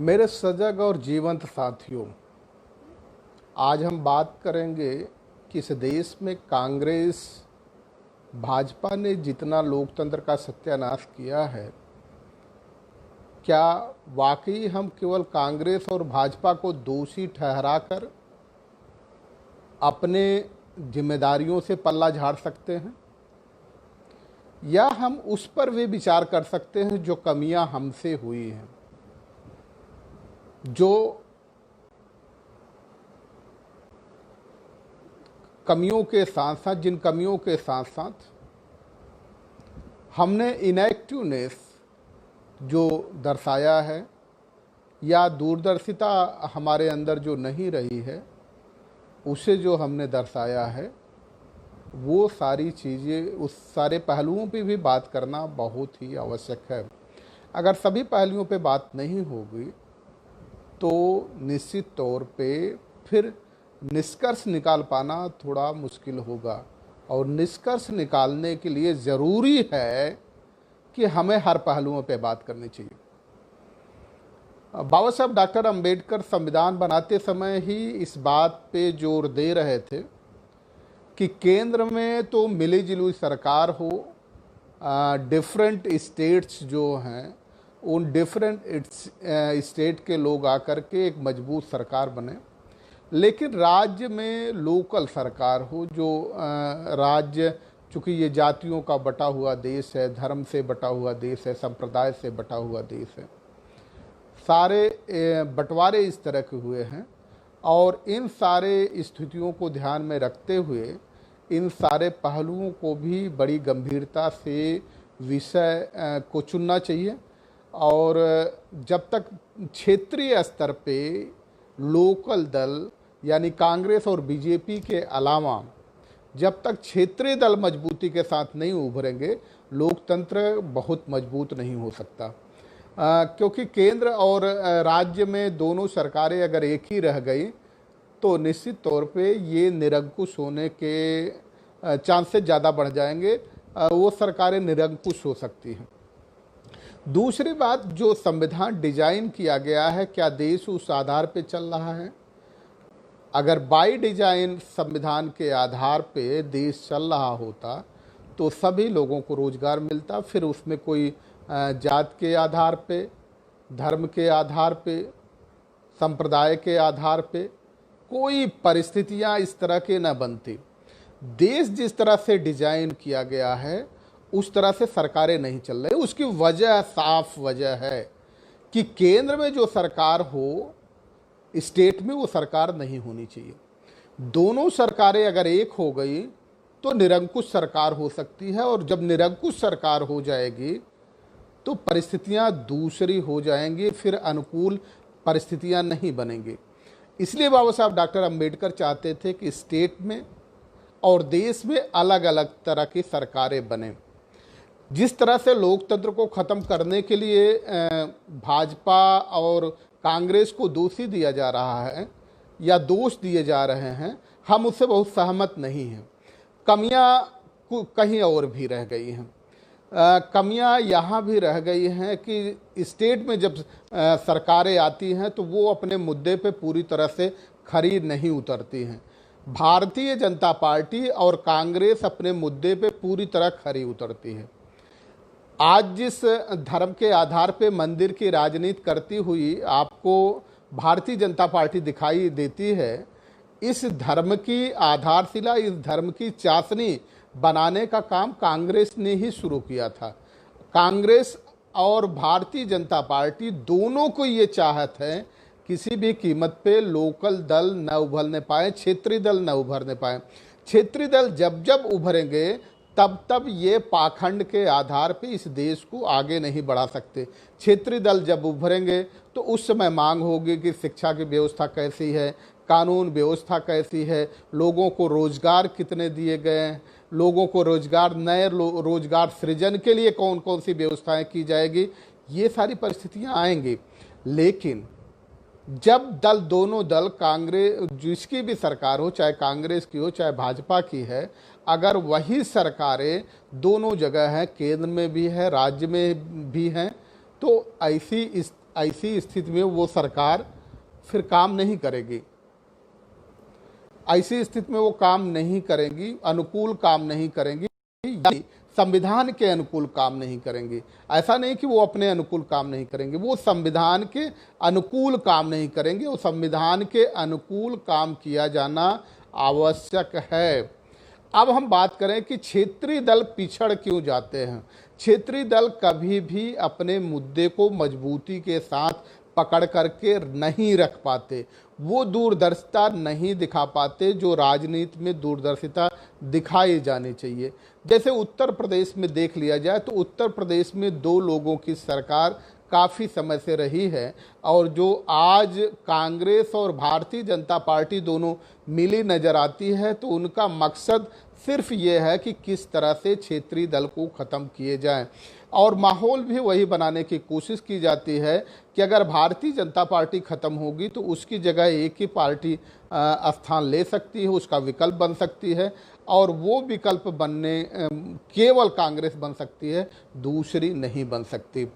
मेरे सजग और जीवंत साथियों, आज हम बात करेंगे कि इस देश में कांग्रेस भाजपा ने जितना लोकतंत्र का सत्यानाश किया है, क्या वाकई हम केवल कांग्रेस और भाजपा को दोषी ठहराकर अपने जिम्मेदारियों से पल्ला झाड़ सकते हैं, या हम उस पर भी विचार कर सकते हैं जो कमियां हमसे हुई हैं, जो कमियों के साथ साथ जिन कमियों के साथ साथ हमने इनएक्टिवनेस जो दर्शाया है या दूरदर्शिता हमारे अंदर जो नहीं रही है उसे जो हमने दर्शाया है, वो सारी चीज़ें, उस सारे पहलुओं पे भी बात करना बहुत ही आवश्यक है। अगर सभी पहलुओं पे बात नहीं होगी तो निश्चित तौर पे फिर निष्कर्ष निकाल पाना थोड़ा मुश्किल होगा, और निष्कर्ष निकालने के लिए ज़रूरी है कि हमें हर पहलुओं पे बात करनी चाहिए। बाबा साहब डॉक्टर अंबेडकर संविधान बनाते समय ही इस बात पे जोर दे रहे थे कि केंद्र में तो मिली जुली सरकार हो, डिफरेंट स्टेट्स जो हैं उन डिफरेंट स्टेट के लोग आकर के एक मजबूत सरकार बने, लेकिन राज्य में लोकल सरकार हो, जो राज्य, चूँकि ये जातियों का बटा हुआ देश है, धर्म से बटा हुआ देश है, संप्रदाय से बटा हुआ देश है, सारे बंटवारे इस तरह के हुए हैं, और इन सारे स्थितियों को ध्यान में रखते हुए इन सारे पहलुओं को भी बड़ी गंभीरता से विषय को चुनना चाहिए। और जब तक क्षेत्रीय स्तर पे लोकल दल यानी कांग्रेस और बीजेपी के अलावा जब तक क्षेत्रीय दल मजबूती के साथ नहीं उभरेंगे, लोकतंत्र बहुत मजबूत नहीं हो सकता। क्योंकि केंद्र और राज्य में दोनों सरकारें अगर एक ही रह गई तो निश्चित तौर पे ये निरंकुश होने के चांसेस ज़्यादा बढ़ जाएंगे, वो सरकारें निरंकुश हो सकती हैं। दूसरी बात, जो संविधान डिजाइन किया गया है, क्या देश उस आधार पे चल रहा है? अगर बाई डिजाइन संविधान के आधार पे देश चल रहा होता तो सभी लोगों को रोजगार मिलता, फिर उसमें कोई जात के आधार पे, धर्म के आधार पे, संप्रदाय के आधार पे कोई परिस्थितियां इस तरह के न बनती। देश जिस तरह से डिजाइन किया गया है उस तरह से सरकारें नहीं चल रही। उसकी वजह, साफ वजह है कि केंद्र में जो सरकार हो, स्टेट में वो सरकार नहीं होनी चाहिए। दोनों सरकारें अगर एक हो गई तो निरंकुश सरकार हो सकती है, और जब निरंकुश सरकार हो जाएगी तो परिस्थितियां दूसरी हो जाएंगी, फिर अनुकूल परिस्थितियां नहीं बनेंगी। इसलिए बाबा साहब डॉक्टर अंबेडकर चाहते थे कि स्टेट में और देश में अलग अलग तरह की सरकारें बने। जिस तरह से लोकतंत्र को ख़त्म करने के लिए भाजपा और कांग्रेस को दोषी दिया जा रहा है या दोष दिए जा रहे हैं, हम उससे बहुत सहमत नहीं हैं। कमियां कहीं और भी रह गई हैं। कमियां यहाँ भी रह गई हैं कि स्टेट में जब सरकारें आती हैं तो वो अपने मुद्दे पे पूरी तरह से खरी नहीं उतरती हैं। भारतीय जनता पार्टी और कांग्रेस अपने मुद्दे पे पूरी तरह खरी उतरती है। आज जिस धर्म के आधार पे मंदिर की राजनीति करती हुई आपको भारतीय जनता पार्टी दिखाई देती है, इस धर्म की आधारशिला, इस धर्म की चाशनी बनाने का काम कांग्रेस ने ही शुरू किया था। कांग्रेस और भारतीय जनता पार्टी दोनों को ये चाहत है किसी भी कीमत पे लोकल दल न उभरने पाए, क्षेत्रीय दल न उभरने पाए। क्षेत्रीय दल जब जब उभरेंगे तब तब ये पाखंड के आधार पे इस देश को आगे नहीं बढ़ा सकते। क्षेत्रीय दल जब उभरेंगे तो उस समय मांग होगी कि शिक्षा की व्यवस्था कैसी है, कानून व्यवस्था कैसी है, लोगों को रोजगार कितने दिए गए हैं, लोगों को रोजगार, नए रोजगार सृजन के लिए कौन कौन सी व्यवस्थाएं की जाएगी, ये सारी परिस्थितियां आएंगी। लेकिन जब दल, दोनों दल, कांग्रेस जिसकी भी सरकार हो, चाहे कांग्रेस की हो चाहे भाजपा की है, अगर वही सरकारें दोनों जगह हैं, केंद्र में भी है, राज्य में भी हैं, तो ऐसी ऐसी स्थिति में वो सरकार फिर काम नहीं करेगी। ऐसी स्थिति में वो काम नहीं करेंगी, अनुकूल काम नहीं करेंगी, यानी संविधान के अनुकूल काम नहीं करेंगे। ऐसा नहीं कि वो अपने अनुकूल काम नहीं करेंगे, वो संविधान के अनुकूल काम नहीं करेंगे। वो संविधान के अनुकूल काम किया जाना आवश्यक है। अब हम बात करें कि क्षेत्रीय दल पिछड़ क्यों जाते हैं। क्षेत्रीय दल कभी भी अपने मुद्दे को मजबूती के साथ पकड़ करके नहीं रख पाते, वो दूरदर्शिता नहीं दिखा पाते जो राजनीति में दूरदर्शिता दिखाई जानी चाहिए। जैसे उत्तर प्रदेश में देख लिया जाए तो उत्तर प्रदेश में 2 लोगों की सरकार काफ़ी समय से रही है, और जो आज कांग्रेस और भारतीय जनता पार्टी दोनों मिली नज़र आती है, तो उनका मकसद सिर्फ ये है कि किस तरह से क्षेत्रीय दल को ख़त्म किए जाएं, और माहौल भी वही बनाने की कोशिश की जाती है कि अगर भारतीय जनता पार्टी ख़त्म होगी तो उसकी जगह एक ही पार्टी स्थान ले सकती है, उसका विकल्प बन सकती है, और वो विकल्प बनने केवल कांग्रेस बन सकती है, दूसरी नहीं बन सकती।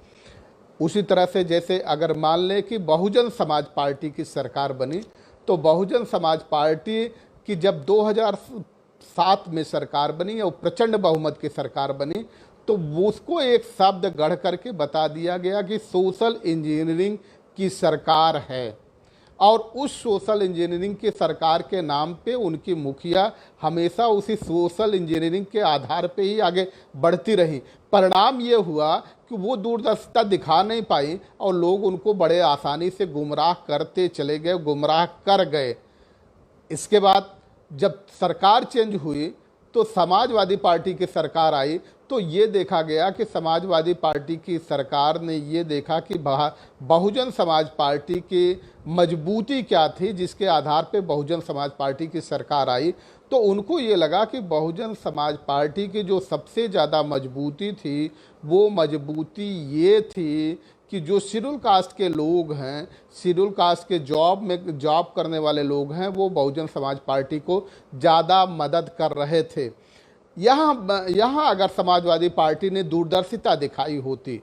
उसी तरह से जैसे अगर मान लें कि बहुजन समाज पार्टी की सरकार बनी, तो बहुजन समाज पार्टी की जब 2007 में सरकार बनी और प्रचंड बहुमत की सरकार बनी, तो उसको एक शब्द गढ़ करके बता दिया गया कि सोशल इंजीनियरिंग की सरकार है, और उस सोशल इंजीनियरिंग की सरकार के नाम पे उनकी मुखिया हमेशा उसी सोशल इंजीनियरिंग के आधार पे ही आगे बढ़ती रही। परिणाम ये हुआ कि वो दूरदर्शिता दिखा नहीं पाई और लोग उनको बड़े आसानी से गुमराह करते चले गए, गुमराह कर गए। इसके बाद जब सरकार चेंज हुई तो समाजवादी पार्टी की सरकार आई, तो ये देखा गया कि समाजवादी पार्टी की सरकार ने ये देखा कि बहुजन समाज पार्टी की मजबूती क्या थी, जिसके आधार पे बहुजन समाज पार्टी की सरकार आई। तो उनको ये लगा कि बहुजन समाज पार्टी की जो सबसे ज़्यादा मजबूती थी, वो मजबूती ये थी कि जो शेड्यूल कास्ट के लोग हैं, शेड्यूल कास्ट के जॉब करने वाले लोग हैं, वो बहुजन समाज पार्टी को ज़्यादा मदद कर रहे थे। यहाँ अगर समाजवादी पार्टी ने दूरदर्शिता दिखाई होती,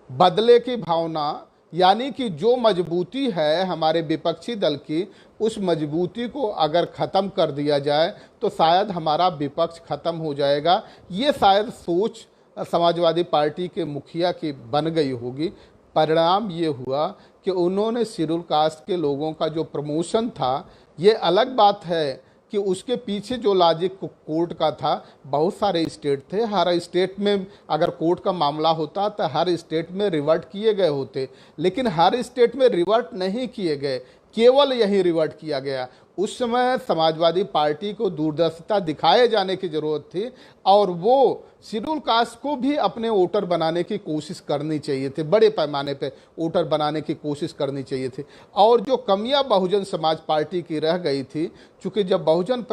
बदले की भावना, यानी कि जो मजबूती है हमारे विपक्षी दल की, उस मजबूती को अगर ख़त्म कर दिया जाए तो शायद हमारा विपक्ष ख़त्म हो जाएगा, ये शायद सोच समाजवादी पार्टी के मुखिया की बन गई होगी। परिणाम ये हुआ कि उन्होंने शेड्यूल कास्ट के लोगों का जो प्रमोशन था, ये अलग बात है कि उसके पीछे जो लॉजिक कोर्ट का था, बहुत सारे स्टेट थे, हर स्टेट में अगर कोर्ट का मामला होता तो हर स्टेट में रिवर्ट किए गए होते, लेकिन हर स्टेट में रिवर्ट नहीं किए गए, केवल यही रिवर्ट किया गया। उस समय समाजवादी पार्टी को दूरदर्शिता दिखाए जाने की ज़रूरत थी, और वो शेड्यूल कास्ट को भी अपने वोटर बनाने की कोशिश करनी चाहिए थी, बड़े पैमाने पे वोटर बनाने की कोशिश करनी चाहिए थी। और जो कमियां बहुजन समाज पार्टी की रह गई थी, चूँकि जब बहुजन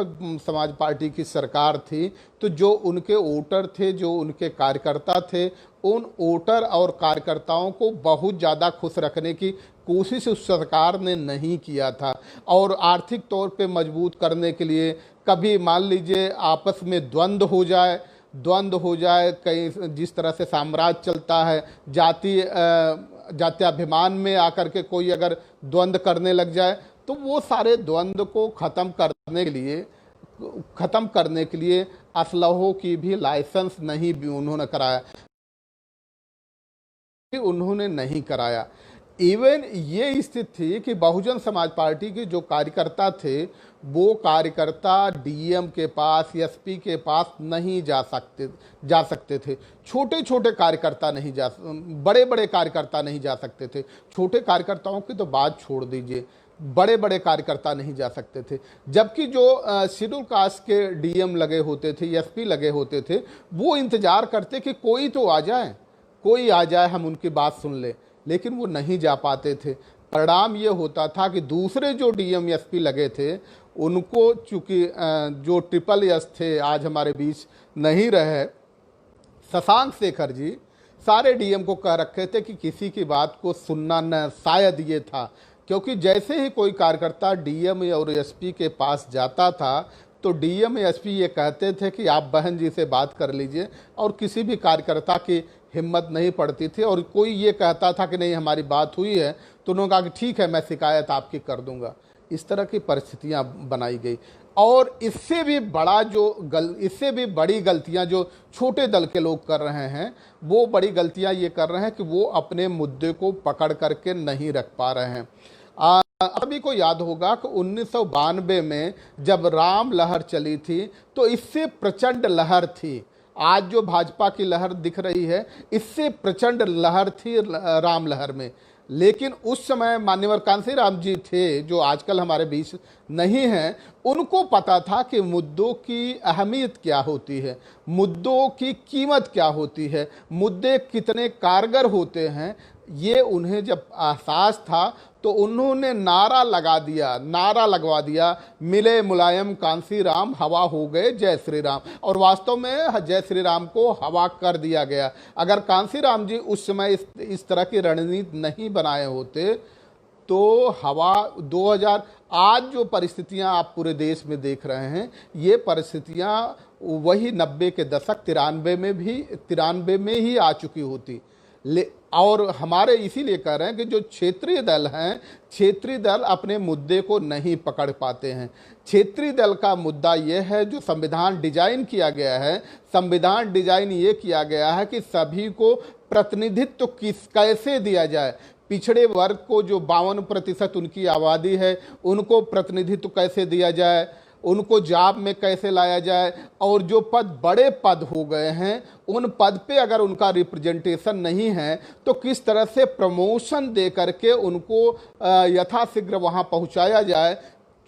समाज पार्टी की सरकार थी, तो जो उनके वोटर थे, जो उनके कार्यकर्ता थे, उन वोटर और कार्यकर्ताओं को बहुत ज़्यादा खुश रखने की कोशिश उस सरकार ने नहीं किया था। और आर्थिक तौर पे मजबूत करने के लिए कभी मान लीजिए आपस में द्वंद्व हो जाए, कहीं जिस तरह से साम्राज्य चलता है, जात्याभिमान में आकर के कोई अगर द्वंद्व करने लग जाए, तो वो सारे द्वंद्व को ख़त्म करने के लिए असलहों की भी लाइसेंस उन्होंने नहीं कराया। इवन ये स्थिति थी कि बहुजन समाज पार्टी के जो कार्यकर्ता थे, वो कार्यकर्ता डीएम के पास, एसपी के पास नहीं जा सकते थे। छोटे छोटे कार्यकर्ता नहीं बड़े बड़े कार्यकर्ता नहीं जा सकते थे। छोटे कार्यकर्ताओं की तो बात छोड़ दीजिए, बड़े बड़े कार्यकर्ता नहीं जा सकते थे। जबकि जो शेड्यूल कास्ट के डीएम लगे होते थे, एसपी लगे होते थे, वो इंतजार करते कि कोई तो आ जाए, हम उनकी बात सुन ले, लेकिन वो नहीं जा पाते थे। परिणाम ये होता था कि दूसरे जो डीएम एसपी लगे थे, उनको चूँकि जो ट्रिपल एस थे, आज हमारे बीच नहीं रहे, शशांक शेखर जी सारे डीएम को कह रखे थे कि किसी की बात को सुनना न, शायद ये था, क्योंकि जैसे ही कोई कार्यकर्ता डीएम और एसपी के पास जाता था, तो डीएम एसपी ये कहते थे कि आप बहन जी से बात कर लीजिए, और किसी भी कार्यकर्ता की हिम्मत नहीं पड़ती थी, और कोई ये कहता था कि नहीं हमारी बात हुई है तो उन्होंने कहा कि ठीक है मैं शिकायत आपकी कर दूंगा। इस तरह की परिस्थितियां बनाई गई। और इससे भी बड़ी गलतियां जो छोटे दल के लोग कर रहे हैं, वो बड़ी गलतियां ये कर रहे हैं कि वो अपने मुद्दे को पकड़ करके नहीं रख पा रहे हैं। सभी को याद होगा कि 1992 में जब राम लहर चली थी तो इससे प्रचंड लहर थी। आज जो भाजपा की लहर दिख रही है, इससे प्रचंड लहर थी राम लहर में। लेकिन उस समय मान्यवर कांशीराम जी थे, जो आजकल हमारे बीच नहीं हैं, उनको पता था कि मुद्दों की अहमियत क्या होती है, मुद्दों की कीमत क्या होती है, मुद्दे कितने कारगर होते हैं। ये उन्हें जब एहसास था तो उन्होंने नारा लगवा दिया, मिले मुलायम कांशीराम, हवा हो गए जय श्री राम। और वास्तव में जय श्री राम को हवा कर दिया गया। अगर कांशीराम जी उस समय इस तरह की रणनीति नहीं बनाए होते तो हवा 2000 आज जो परिस्थितियां आप पूरे देश में देख रहे हैं, ये परिस्थितियां वही 90 के दशक 93 में ही आ चुकी होती। और हमारे इसीलिए कह रहे हैं कि जो क्षेत्रीय दल हैं, क्षेत्रीय दल अपने मुद्दे को नहीं पकड़ पाते हैं। क्षेत्रीय दल का मुद्दा यह है, जो संविधान डिजाइन किया गया है, संविधान डिजाइन ये किया गया है कि सभी को प्रतिनिधित्व कैसे दिया जाए। पिछड़े वर्ग को जो 52% उनकी आबादी है, उनको प्रतिनिधित्व कैसे दिया जाए, उनको जॉब में कैसे लाया जाए, और जो बड़े पद हो गए हैं, उन पद पे अगर उनका रिप्रेजेंटेशन नहीं है तो किस तरह से प्रमोशन दे करके उनको यथाशीघ्र वहां पहुंचाया जाए।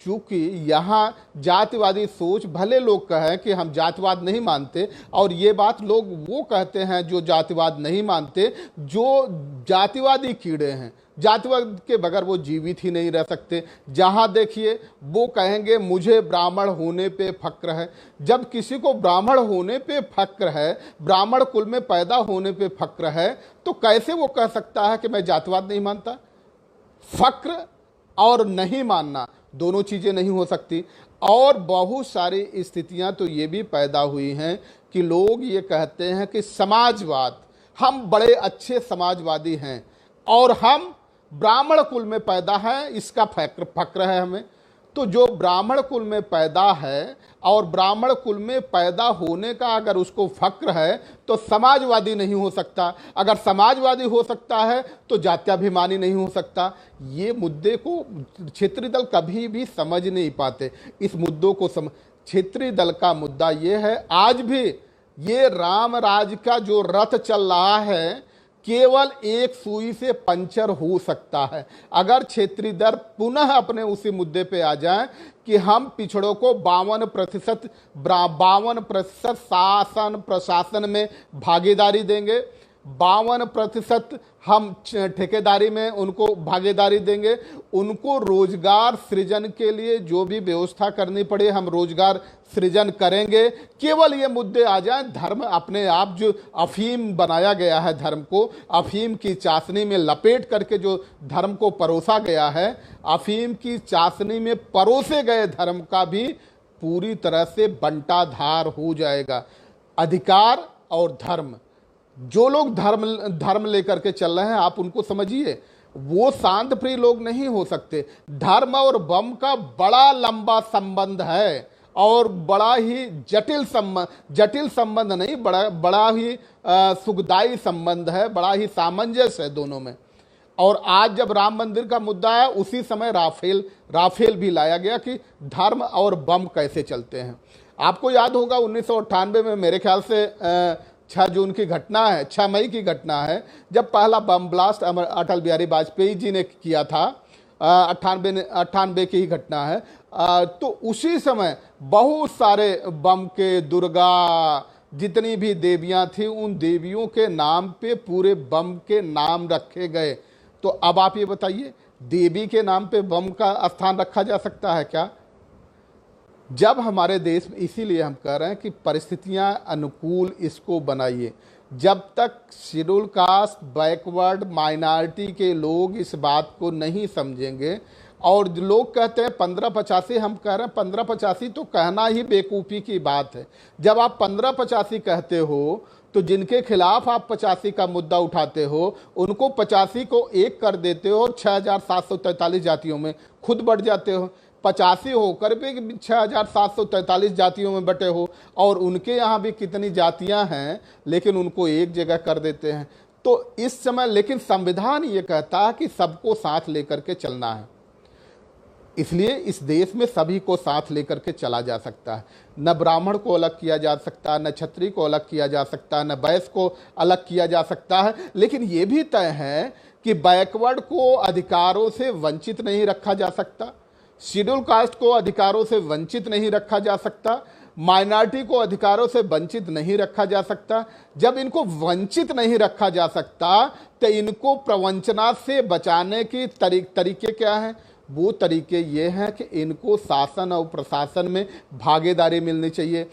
चूंकि यहाँ जातिवादी सोच, भले लोग कहें कि हम जातिवाद नहीं मानते, और ये बात लोग वो कहते हैं जो जातिवाद नहीं मानते, जो जातिवादी कीड़े हैं, जातिवाद के बगैर वो जीवित ही नहीं रह सकते। जहां देखिए वो कहेंगे मुझे ब्राह्मण होने पे फक्र है। जब किसी को ब्राह्मण होने पे फक्र है, ब्राह्मण कुल में पैदा होने पे फक्र है, तो कैसे वो कह सकता है कि मैं जातिवाद नहीं मानता। फक्र और नहीं मानना दोनों चीजें नहीं हो सकती। और बहुत सारी स्थितियां तो ये भी पैदा हुई हैं कि लोग ये कहते हैं कि समाजवाद, हम बड़े अच्छे समाजवादी हैं और हम ब्राह्मण कुल में पैदा है, इसका फक्र है हमें। तो जो ब्राह्मण कुल में पैदा है और ब्राह्मण कुल में पैदा होने का अगर उसको फक्र है तो समाजवादी नहीं हो सकता। अगर समाजवादी हो सकता है तो जात्याभिमानी नहीं हो सकता। ये मुद्दे को क्षेत्रीय दल कभी भी समझ नहीं पाते। इस मुद्दों को क्षेत्रीय दल का मुद्दा ये है, आज भी ये राम राज का जो रथ चल रहा है, केवल एक सुई से पंचर हो सकता है। अगर क्षेत्रीय दल पुनः अपने उसी मुद्दे पे आ जाएं कि हम पिछड़ों को 52% शासन प्रशासन में भागीदारी देंगे, 52% हम ठेकेदारी में उनको भागीदारी देंगे, उनको रोजगार सृजन के लिए जो भी व्यवस्था करनी पड़े हम रोजगार सृजन करेंगे। केवल ये मुद्दे आ जाएं, धर्म अपने आप, जो अफीम बनाया गया है, धर्म को अफीम की चाशनी में लपेट करके जो धर्म को परोसा गया है, अफीम की चाशनी में परोसे गए धर्म का भी पूरी तरह से बंटाधार हो जाएगा। अधिकार और धर्म, जो लोग धर्म लेकर के चल रहे हैं, आप उनको समझिए, वो शांत प्रिय लोग नहीं हो सकते। धर्म और बम का बड़ा लंबा संबंध है और बड़ा ही जटिल संबंध नहीं, बड़ा ही सुखदायी संबंध है, बड़ा ही सामंजस्य है दोनों में। और आज जब राम मंदिर का मुद्दा है, उसी समय राफेल भी लाया गया कि धर्म और बम कैसे चलते हैं। आपको याद होगा 1998 में, मेरे ख्याल से 6 जून की घटना है, 6 मई की घटना है, जब पहला बम ब्लास्ट अटल बिहारी वाजपेयी जी ने किया था। 98 की ही घटना है। तो उसी समय बहुत सारे बम के, दुर्गा, जितनी भी देवियां थी, उन देवियों के नाम पे पूरे बम के नाम रखे गए। तो अब आप ये बताइए, देवी के नाम पे बम का स्थान रखा जा सकता है क्या? जब हमारे देश में, इसीलिए हम कह रहे हैं कि परिस्थितियां अनुकूल इसको बनाइए। जब तक शेड्यूल कास्ट, बैकवर्ड, माइनॉरिटी के लोग इस बात को नहीं समझेंगे, और लोग कहते हैं 1585, हम कह रहे हैं 1585 तो कहना ही बेवकूफ़ी की बात है। जब आप 1585 कहते हो तो जिनके खिलाफ आप 85 का मुद्दा उठाते हो उनको 85 को 1 कर देते हो और 6,743 जातियों में खुद बढ़ जाते हो। 85 होकर भी 6,743 जातियों में बटे हो, और उनके यहाँ भी कितनी जातियां हैं लेकिन उनको एक जगह कर देते हैं। तो इस समय लेकिन संविधान ये कहता है कि सबको साथ लेकर के चलना है, इसलिए इस देश में सभी को साथ लेकर के चला जा सकता है। न ब्राह्मण को अलग किया जा सकता, न क्षत्रिय को अलग किया जा सकता, न वैश्य को अलग किया जा सकता है। लेकिन ये भी तय है कि बैकवर्ड को अधिकारों से वंचित नहीं रखा जा सकता, शेड्यूल कास्ट को अधिकारों से वंचित नहीं रखा जा सकता, माइनॉरिटी को अधिकारों से वंचित नहीं रखा जा सकता। जब इनको वंचित नहीं रखा जा सकता तो इनको प्रवंचना से बचाने की तरीके क्या हैं? वो तरीके ये हैं कि इनको शासन और प्रशासन में भागीदारी मिलनी चाहिए।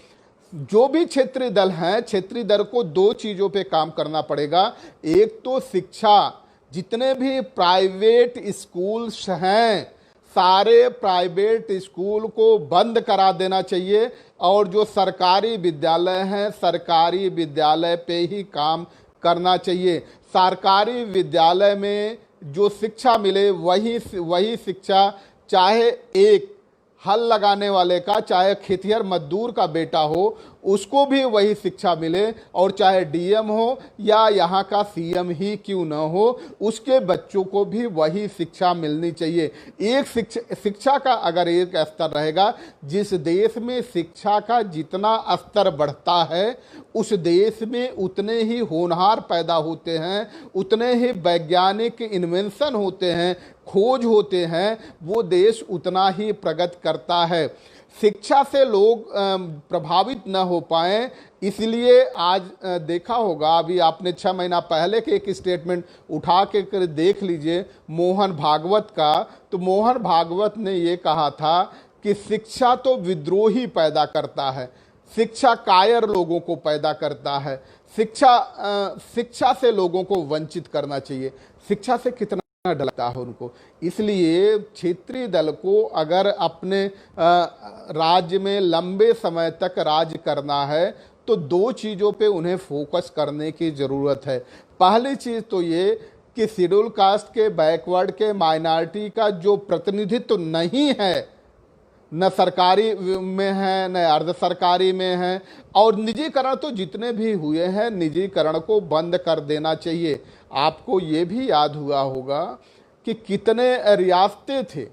जो भी क्षेत्रीय दल हैं, क्षेत्रीय दल को 2 चीज़ों पे काम करना पड़ेगा। एक तो शिक्षा, जितने भी प्राइवेट स्कूल्स हैं सारे प्राइवेट स्कूल को बंद करा देना चाहिए, और जो सरकारी विद्यालय हैं सरकारी विद्यालय पे ही काम करना चाहिए। सरकारी विद्यालय में जो शिक्षा मिले वही शिक्षा, चाहे एक हल लगाने वाले का, चाहे खेतिहर मजदूर का बेटा हो, उसको भी वही शिक्षा मिले, और चाहे डीएम हो या यहाँ का सीएम ही क्यों न हो, उसके बच्चों को भी वही शिक्षा मिलनी चाहिए। एक शिक्षा का अगर एक स्तर रहेगा, जिस देश में शिक्षा का जितना स्तर बढ़ता है उस देश में उतने ही होनहार पैदा होते हैं, उतने ही वैज्ञानिक इन्वेंशन होते हैं, खोज होते हैं, वो देश उतना ही प्रगति करता है। शिक्षा से लोग प्रभावित न हो पाए, इसलिए आज देखा होगा, अभी आपने 6 महीना पहले के एक स्टेटमेंट उठा के देख लीजिए मोहन भागवत का। तो मोहन भागवत ने ये कहा था कि शिक्षा तो विद्रोही पैदा करता है, शिक्षा कायर लोगों को पैदा करता है, शिक्षा से लोगों को वंचित करना चाहिए। शिक्षा से कितना डरता है उनको। इसलिए क्षेत्रीय दल को अगर अपने राज्य में लंबे समय तक राज करना है तो 2 चीज़ों पे उन्हें फोकस करने की ज़रूरत है। पहली चीज़ तो ये कि शेड्यूल कास्ट के, बैकवर्ड के, माइनॉरिटी का जो प्रतिनिधित्व तो नहीं है, न सरकारी में है न अर्ध सरकारी में है, और निजीकरण तो जितने भी हुए हैं निजीकरण को बंद कर देना चाहिए। आपको ये भी याद हुआ होगा कि कितने रियासतें थे,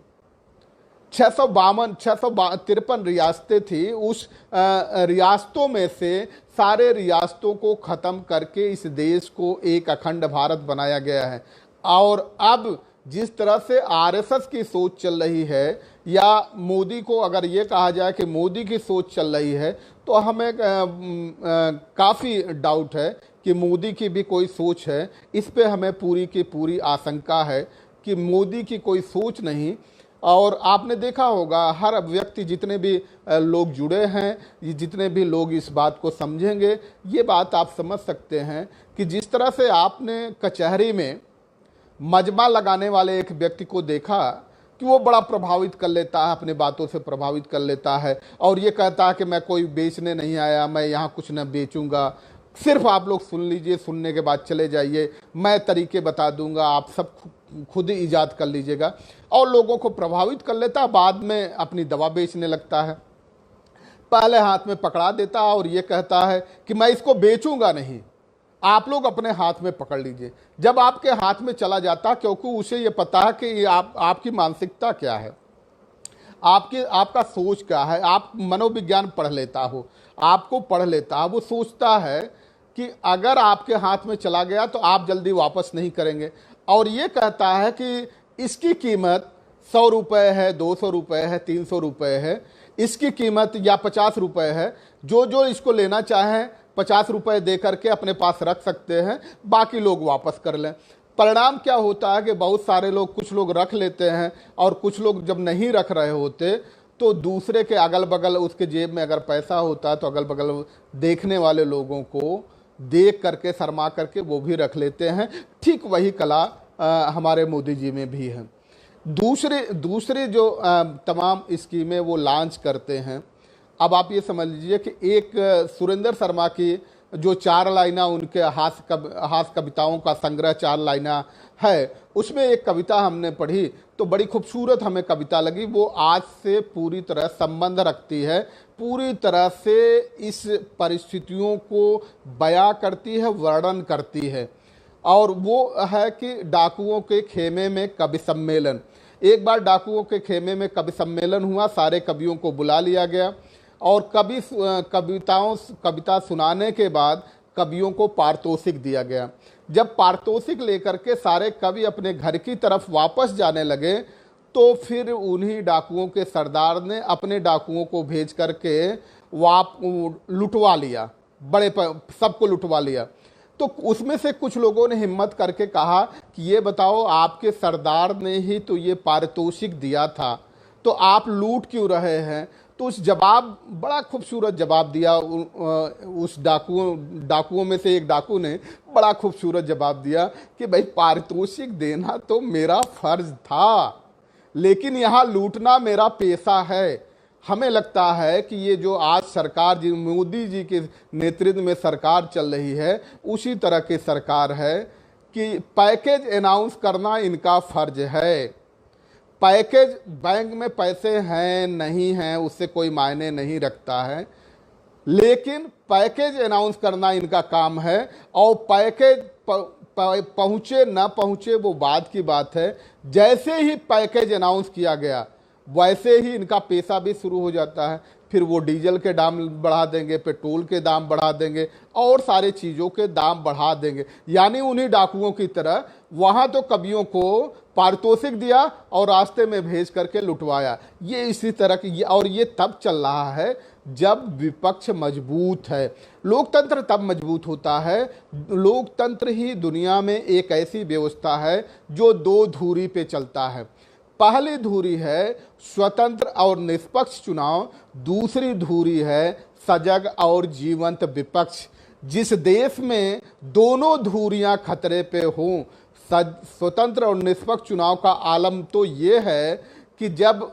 653 रियासतें थी। उस रियासतों में से सारे रियासतों को ख़त्म करके इस देश को एक अखंड भारत बनाया गया है। और अब जिस तरह से आरएसएस की सोच चल रही है, या मोदी को अगर ये कहा जाए कि मोदी की सोच चल रही है, तो हमें काफ़ी डाउट है कि मोदी की भी कोई सोच है। इस पे हमें पूरी की पूरी आशंका है कि मोदी की कोई सोच नहीं। और आपने देखा होगा हर व्यक्ति, जितने भी लोग जुड़े हैं, जितने भी लोग इस बात को समझेंगे, ये बात आप समझ सकते हैं कि जिस तरह से आपने कचहरी में मजमा लगाने वाले एक व्यक्ति को देखा कि वो बड़ा प्रभावित कर लेता है, अपने बातों से प्रभावित कर लेता है, और ये कहता है कि मैं कोई बेचने नहीं आया, मैं यहाँ कुछ न बेचूंगा, सिर्फ आप लोग सुन लीजिए, सुनने के बाद चले जाइए, मैं तरीके बता दूंगा, आप सब खुद ही ईजाद कर लीजिएगा, और लोगों को प्रभावित कर लेता है। बाद में अपनी दवा बेचने लगता है, पहले हाथ में पकड़ा देता है और ये कहता है कि मैं इसको बेचूंगा नहीं, आप लोग अपने हाथ में पकड़ लीजिए। जब आपके हाथ में चला जाता, क्योंकि उसे ये पता है कि आपकी मानसिकता क्या है, आपका सोच क्या है, आप मनोविज्ञान पढ़ लेता हो, आपको पढ़ लेता है, वो सोचता है कि अगर आपके हाथ में चला गया तो आप जल्दी वापस नहीं करेंगे, और ये कहता है कि इसकी कीमत 100 रुपये है, 200 रुपये है, 300 रुपये है, इसकी कीमत या 50 रुपये है, जो इसको लेना चाहें 50 रुपये दे करके अपने पास रख सकते हैं, बाकी लोग वापस कर लें। परिणाम क्या होता है कि बहुत सारे लोग, कुछ लोग रख लेते हैं, और कुछ लोग जब नहीं रख रहे होते तो दूसरे के अगल बगल, उसके जेब में अगर पैसा होता है तो अगल बगल देखने वाले लोगों को देख करके, शर्मा करके वो भी रख लेते हैं। ठीक वही कला हमारे मोदी जी में भी है। दूसरे जो तमाम स्कीमें वो लॉन्च करते हैं। अब आप ये समझ लीजिए कि एक सुरेंद्र शर्मा की जो 4 लाइना उनके हास्य कविताओं का संग्रह 4 लाइना है, उसमें एक कविता हमने पढ़ी तो बड़ी खूबसूरत हमें कविता लगी। वो आज से पूरी तरह संबंध रखती है, पूरी तरह से इस परिस्थितियों को बयां करती है, वर्णन करती है। और वो है कि डाकुओं के खेमे में कवि सम्मेलन। एक बार डाकुओं के खेमे में कवि सम्मेलन हुआ, सारे कवियों को बुला लिया गया और कविता सुनाने के बाद कवियों को पारितोषिक दिया गया। जब पारितोषिक लेकर के सारे कवि अपने घर की तरफ वापस जाने लगे तो फिर उन्हीं डाकुओं के सरदार ने अपने डाकुओं को भेज करके लुटवा लिया, सबको लुटवा लिया। तो उसमें से कुछ लोगों ने हिम्मत करके कहा कि ये बताओ, आपके सरदार ने ही तो ये पारितोषिक दिया था, तो आप लूट क्यों रहे हैं? तो उस जवाब, बड़ा खूबसूरत जवाब दिया उस डाकुओं में से एक डाकू ने बड़ा खूबसूरत जवाब दिया कि भाई, पारितोषिक देना तो मेरा फर्ज था, लेकिन यहाँ लूटना मेरा पेशा है। हमें लगता है कि ये जो आज सरकार मोदी जी के नेतृत्व में सरकार चल रही है, उसी तरह की सरकार है कि पैकेज अनाउंस करना इनका फर्ज है। पैकेज, बैंक में पैसे हैं नहीं हैं उससे कोई मायने नहीं रखता है, लेकिन पैकेज अनाउंस करना इनका काम है। और पैकेज पहुंचे ना पहुंचे वो बाद की बात है। जैसे ही पैकेज अनाउंस किया गया वैसे ही इनका पैसा भी शुरू हो जाता है। फिर वो डीजल के दाम बढ़ा देंगे, पेट्रोल के दाम बढ़ा देंगे और सारे चीज़ों के दाम बढ़ा देंगे। यानी उन्हीं डाकुओं की तरह वहाँ तो कवियों को पारितोषिक दिया और रास्ते में भेज करके लुटवाया। ये इसी तरह की, और ये तब चल रहा है जब विपक्ष मजबूत है। लोकतंत्र तब मजबूत होता है। लोकतंत्र ही दुनिया में एक ऐसी व्यवस्था है जो 2 धुरी पे चलता है। पहली धुरी है स्वतंत्र और निष्पक्ष चुनाव, दूसरी धुरी है सजग और जीवंत विपक्ष। जिस देश में दोनों धुरियां खतरे पे हों, स्वतंत्र और निष्पक्ष चुनाव का आलम तो ये है कि जब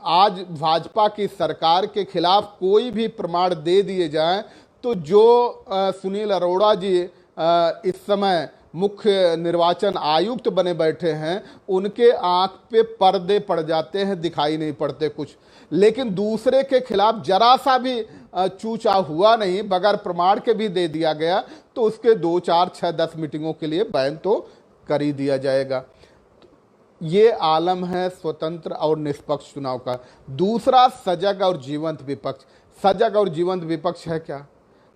आज भाजपा की सरकार के खिलाफ कोई भी प्रमाण दे दिए जाएं तो जो सुनील अरोड़ा जी इस समय मुख्य निर्वाचन आयुक्त बने बैठे हैं, उनके आंख पे पर्दे पड़ जाते हैं, दिखाई नहीं पड़ते कुछ। लेकिन दूसरे के खिलाफ जरा सा भी चूचा हुआ नहीं, बगैर प्रमाण के भी दे दिया गया तो उसके 2, 4, 6, 10 मीटिंगों के लिए बैन तो कर ही दिया जाएगा। ये आलम है स्वतंत्र और निष्पक्ष चुनाव का। दूसरा सजग और जीवंत विपक्ष। सजग और जीवंत विपक्ष है क्या?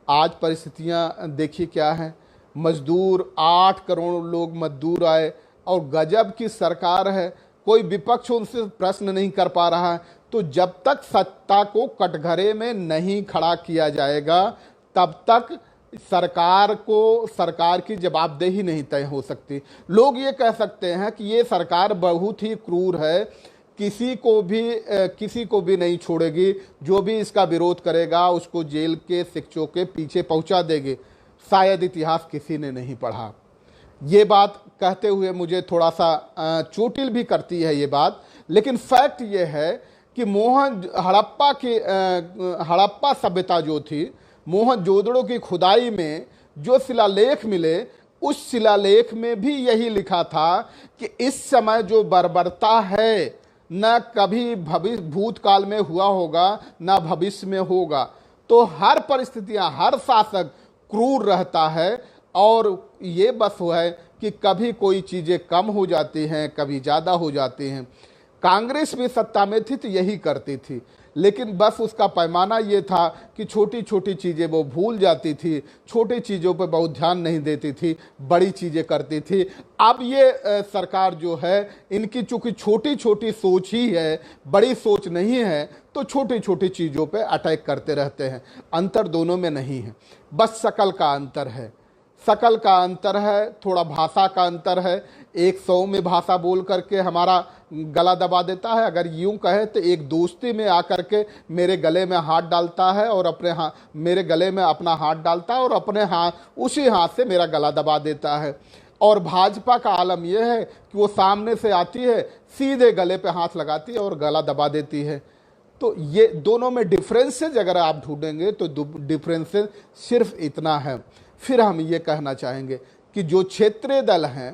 आज परिस्थितियां देखिए क्या है। मजदूर, 8 करोड़ लोग मजदूर आए और गजब की सरकार है, कोई विपक्ष उनसे प्रश्न नहीं कर पा रहा है। तो जब तक सत्ता को कटघरे में नहीं खड़ा किया जाएगा तब तक सरकार की जवाबदेही नहीं तय हो सकती। लोग ये कह सकते हैं कि ये सरकार बहुत ही क्रूर है, किसी को भी नहीं छोड़ेगी, जो भी इसका विरोध करेगा उसको जेल के शिक्षों के पीछे पहुंचा देगी। शायद इतिहास किसी ने नहीं पढ़ा। ये बात कहते हुए मुझे थोड़ा सा चोटिल भी करती है ये बात, लेकिन फैक्ट ये है कि हड़प्पा सभ्यता जो थी, मोहनजोदड़ो की खुदाई में जो शिलालेख मिले, उस शिलालेख में भी यही लिखा था कि इस समय जो बर्बरता है न कभी भूतकाल में हुआ होगा न भविष्य में होगा। तो हर परिस्थितियां, हर शासक क्रूर रहता है और ये बस है कि कभी कोई चीज़ें कम हो जाती हैं, कभी ज़्यादा हो जाती हैं। कांग्रेस भी सत्ता में थी तो यही करती थी, लेकिन बस उसका पैमाना ये था कि छोटी छोटी चीज़ें वो भूल जाती थी, छोटी चीज़ों पर बहुत ध्यान नहीं देती थी, बड़ी चीज़ें करती थी। अब ये सरकार जो है, इनकी चूंकि छोटी छोटी सोच ही है, बड़ी सोच नहीं है, तो छोटी छोटी चीज़ों पे अटैक करते रहते हैं। अंतर दोनों में नहीं है, बस शकल का अंतर है। शकल का अंतर है, थोड़ा भाषा का अंतर है। एक सौम्य भाषा बोल करके हमारा गला दबा देता है, अगर यूं कहे तो एक दोस्ती में आकर के मेरे गले में हाथ डालता है और मेरे गले में अपना हाथ डालता है और अपने उसी हाथ से मेरा गला दबा देता है। और भाजपा का आलम यह है कि वो सामने से आती है, सीधे गले पे हाथ लगाती है और गला दबा देती है। तो ये दोनों में डिफरेंसेस अगर आप ढूंढेंगे तो डिफरेंसेस सिर्फ इतना है। फिर हम ये कहना चाहेंगे कि जो क्षेत्रीय दल हैं,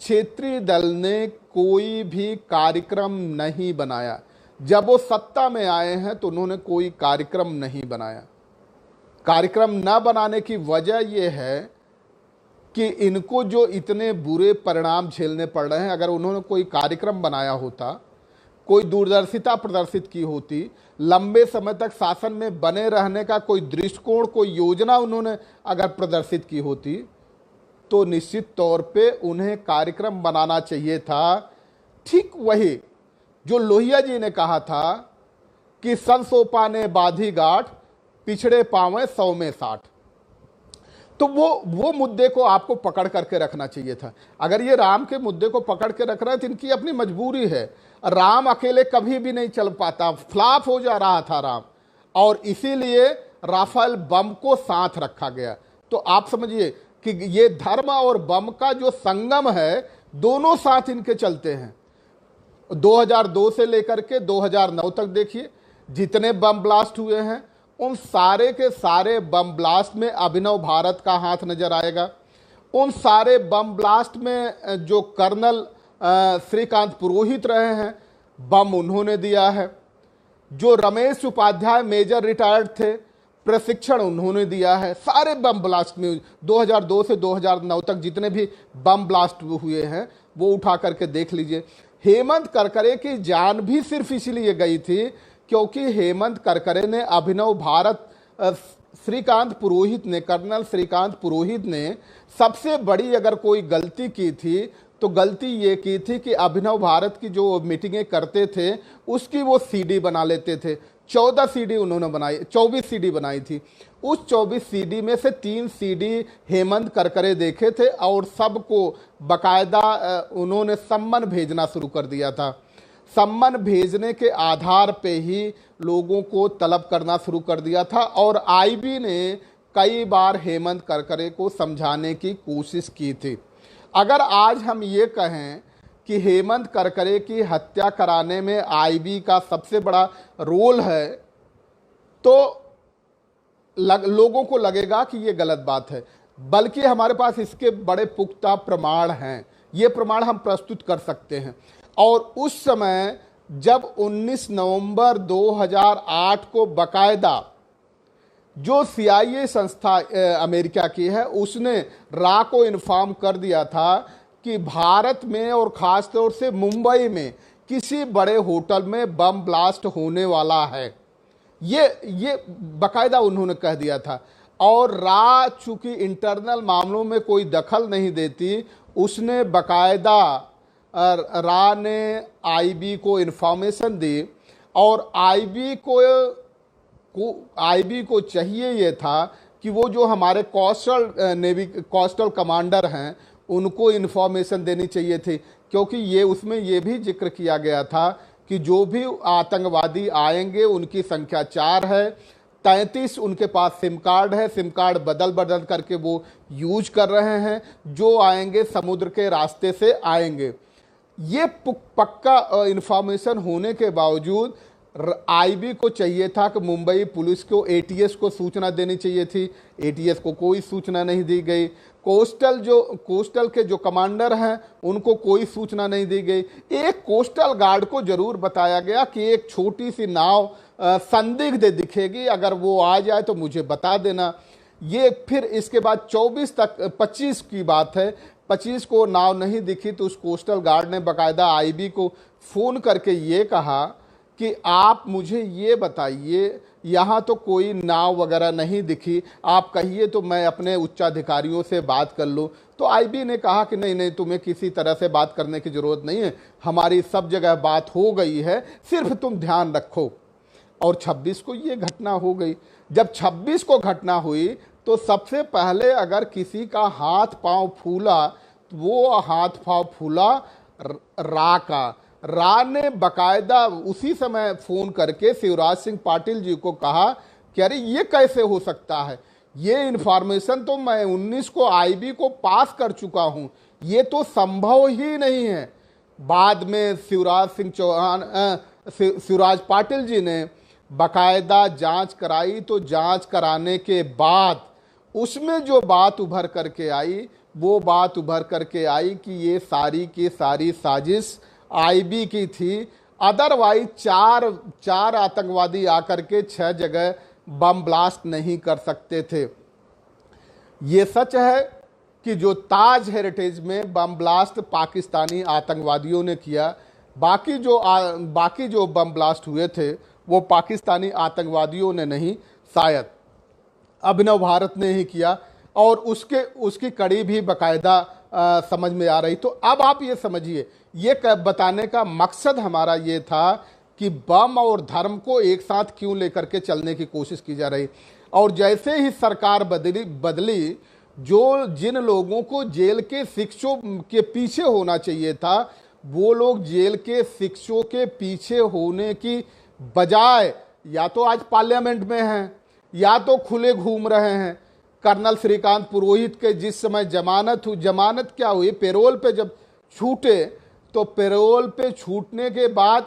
क्षेत्रीय दल ने कोई भी कार्यक्रम नहीं बनाया। जब वो सत्ता में आए हैं तो उन्होंने कोई कार्यक्रम नहीं बनाया। कार्यक्रम न बनाने की वजह यह है कि इनको जो इतने बुरे परिणाम झेलने पड़ रहे हैं, अगर उन्होंने कोई कार्यक्रम बनाया होता, कोई दूरदर्शिता प्रदर्शित की होती, लंबे समय तक शासन में बने रहने का कोई दृष्टिकोण, कोई योजना उन्होंने अगर प्रदर्शित की होती, तो निश्चित तौर पे उन्हें कार्यक्रम बनाना चाहिए था। ठीक वही जो लोहिया जी ने कहा था कि सन सोपा ने बाधी गांठ, पिछड़े पांवे 100 में 60। तो वो मुद्दे को आपको पकड़ करके रखना चाहिए था। अगर ये राम के मुद्दे को पकड़ के रख रहे हैं तो इनकी अपनी मजबूरी है। राम अकेले कभी भी नहीं चल पाता, फ्लॉप हो जा रहा था राम, और इसीलिए राफेल बम को साथ रखा गया। तो आप समझिए कि ये धर्म और बम का जो संगम है, दोनों साथ इनके चलते हैं। 2002 से लेकर के 2009 तक देखिए जितने बम ब्लास्ट हुए हैं, उन सारे के सारे बम ब्लास्ट में अभिनव भारत का हाथ नजर आएगा। उन सारे बम ब्लास्ट में जो कर्नल श्रीकांत पुरोहित रहे हैं, बम उन्होंने दिया है। जो रमेश उपाध्याय मेजर रिटायर्ड थे, प्रशिक्षण उन्होंने दिया है। सारे बम ब्लास्ट में 2002 से 2009 तक जितने भी बम ब्लास्ट हुए हैं वो उठा करके देख लीजिए। हेमंत करकरे की जान भी सिर्फ इसलिए गई थी क्योंकि हेमंत करकरे ने अभिनव भारत, श्रीकांत पुरोहित ने, कर्नल श्रीकांत पुरोहित ने सबसे बड़ी अगर कोई गलती की थी तो गलती ये की थी कि अभिनव भारत की जो मीटिंगें करते थे उसकी वो सीडी बना लेते थे। 14 सीडी उन्होंने बनाई, 24 सीडी बनाई थी। उस 24 सीडी में से 3 सीडी हेमंत करकरे देखे थे और सबको बकायदा उन्होंने सम्मन भेजना शुरू कर दिया था। सम्मन भेजने के आधार पे ही लोगों को तलब करना शुरू कर दिया था और आईबी ने कई बार हेमंत करकरे को समझाने की कोशिश की थी। अगर आज हम ये कहें कि हेमंत करकरे की हत्या कराने में आईबी का सबसे बड़ा रोल है, तो लोगों को लगेगा कि ये गलत बात है, बल्कि हमारे पास इसके बड़े पुख्ता प्रमाण हैं। ये प्रमाण हम प्रस्तुत कर सकते हैं। और उस समय जब 19 नवंबर 2008 को बकायदा जो CIA संस्था अमेरिका की है, उसने रा को इन्फॉर्म कर दिया था कि भारत में और ख़ासतौर से मुंबई में किसी बड़े होटल में बम ब्लास्ट होने वाला है। ये बकायदा उन्होंने कह दिया था। और रा चूंकि इंटरनल मामलों में कोई दखल नहीं देती, उसने बकायदा रा ने आईबी को इन्फॉर्मेशन दी और आईबी को चाहिए ये था कि वो जो हमारे कोस्टल कमांडर हैं उनको इन्फॉर्मेशन देनी चाहिए थी, क्योंकि ये उसमें ये भी जिक्र किया गया था कि जो भी आतंकवादी आएंगे उनकी संख्या 4 है, 33 उनके पास सिम कार्ड है, सिम कार्ड बदल करके वो यूज कर रहे हैं, जो आएंगे समुद्र के रास्ते से आएंगे। ये पक्का इन्फॉर्मेशन होने के बावजूद आईबी को चाहिए था कि मुंबई पुलिस को, एटीएस को सूचना देनी चाहिए थी। एटीएस को कोई सूचना नहीं दी गई। कोस्टल के जो कमांडर हैं उनको कोई सूचना नहीं दी गई। एक कोस्टल गार्ड को जरूर बताया गया कि एक छोटी सी नाव संदिग्ध दिखेगी, अगर वो आ जाए तो मुझे बता देना। ये फिर इसके बाद 25 की बात है, 25 को नाव नहीं दिखी तो उस कोस्टल गार्ड ने बकायदा आईबी को फोन करके ये कहा कि आप मुझे ये बताइए, यहाँ तो कोई नाव वगैरह नहीं दिखी, आप कहिए तो मैं अपने उच्चाधिकारियों से बात कर लूँ। तो आईबी ने कहा कि नहीं, तुम्हें किसी तरह से बात करने की ज़रूरत नहीं है, हमारी सब जगह बात हो गई है, सिर्फ तुम ध्यान रखो। और 26 को ये घटना हो गई। जब 26 को घटना हुई तो सबसे पहले अगर किसी का हाथ पांव फूला तो वो हाथ पांव फूला रा ने बकायदा उसी समय फोन करके शिवराज सिंह पाटिल जी को कहा कि अरे ये कैसे हो सकता है, ये इन्फॉर्मेशन तो मैं 19 को आईबी को पास कर चुका हूं, ये तो संभव ही नहीं है। बाद में शिवराज सिंह चौहान शिवराज पाटिल जी ने बाकायदा जांच कराई, तो जांच कराने के बाद उसमें जो बात उभर करके आई, वो बात उभर करके आई कि ये सारी की सारी साजिश आईबी की थी। अदरवाइज चार आतंकवादी आकर के 6 जगह बम ब्लास्ट नहीं कर सकते थे। ये सच है कि जो ताज हेरिटेज में बम ब्लास्ट पाकिस्तानी आतंकवादियों ने किया, बाकी जो बम ब्लास्ट हुए थे वो पाकिस्तानी आतंकवादियों ने नहीं, शायद अभिनव भारत ने ही किया, और उसकी कड़ी भी बाकायदा समझ में आ रही। तो अब आप ये समझिए, ये बताने का मकसद हमारा ये था कि बम और धर्म को एक साथ क्यों लेकर के चलने की कोशिश की जा रही। और जैसे ही सरकार बदली, जो जिन लोगों को जेल के शिक्षों के पीछे होना चाहिए था, वो लोग जेल के शिक्षों के पीछे होने की बजाय या तो आज पार्लियामेंट में हैं या तो खुले घूम रहे हैं। कर्नल श्रीकांत पुरोहित के जिस समय जमानत क्या हुई, पेरोल पे जब छूटे, तो पेरोल पे छूटने के बाद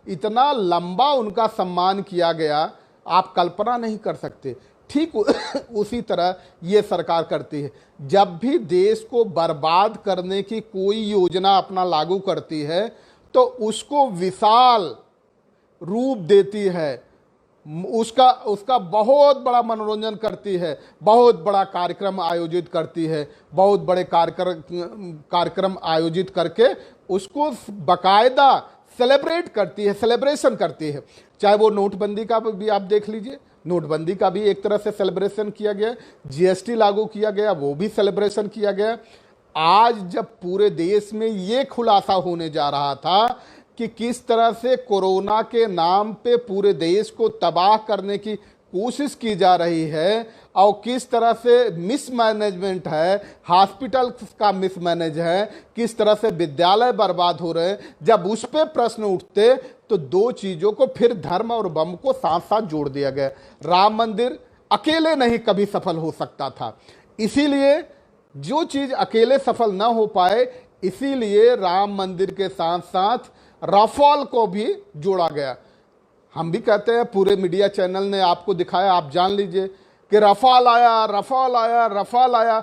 इतना लंबा उनका सम्मान किया गया, आप कल्पना नहीं कर सकते। ठीक उसी तरह ये सरकार करती है। जब भी देश को बर्बाद करने की कोई योजना अपना लागू करती है, तो उसको विशाल रूप देती है, उसका बहुत बड़ा मनोरंजन करती है, बहुत बड़ा कार्यक्रम आयोजित करती है, बहुत बड़े कार्यक्रम आयोजित करके उसको बाकायदा सेलिब्रेशन करती है। चाहे वो नोटबंदी का भी आप देख लीजिए, नोटबंदी का भी एक तरह से सेलिब्रेशन किया गया, जीएसटी लागू किया गया, वो भी सेलिब्रेशन किया गया। आज जब पूरे देश में ये खुलासा होने जा रहा था कि किस तरह से कोरोना के नाम पे पूरे देश को तबाह करने की कोशिश की जा रही है, और किस तरह से मिसमैनेजमेंट है, हॉस्पिटल का मिसमैनेज है, किस तरह से विद्यालय बर्बाद हो रहे हैं, जब उस पे प्रश्न उठते तो दो चीजों को, फिर धर्म और बम को साथ साथ जोड़ दिया गया। राम मंदिर अकेले नहीं कभी सफल हो सकता था, इसीलिए जो चीज अकेले सफल ना हो पाए, इसीलिए राम मंदिर के साथ साथ राफेल को भी जोड़ा गया। हम भी कहते हैं, पूरे मीडिया चैनल ने आपको दिखाया, आप जान लीजिए कि राफेल आया।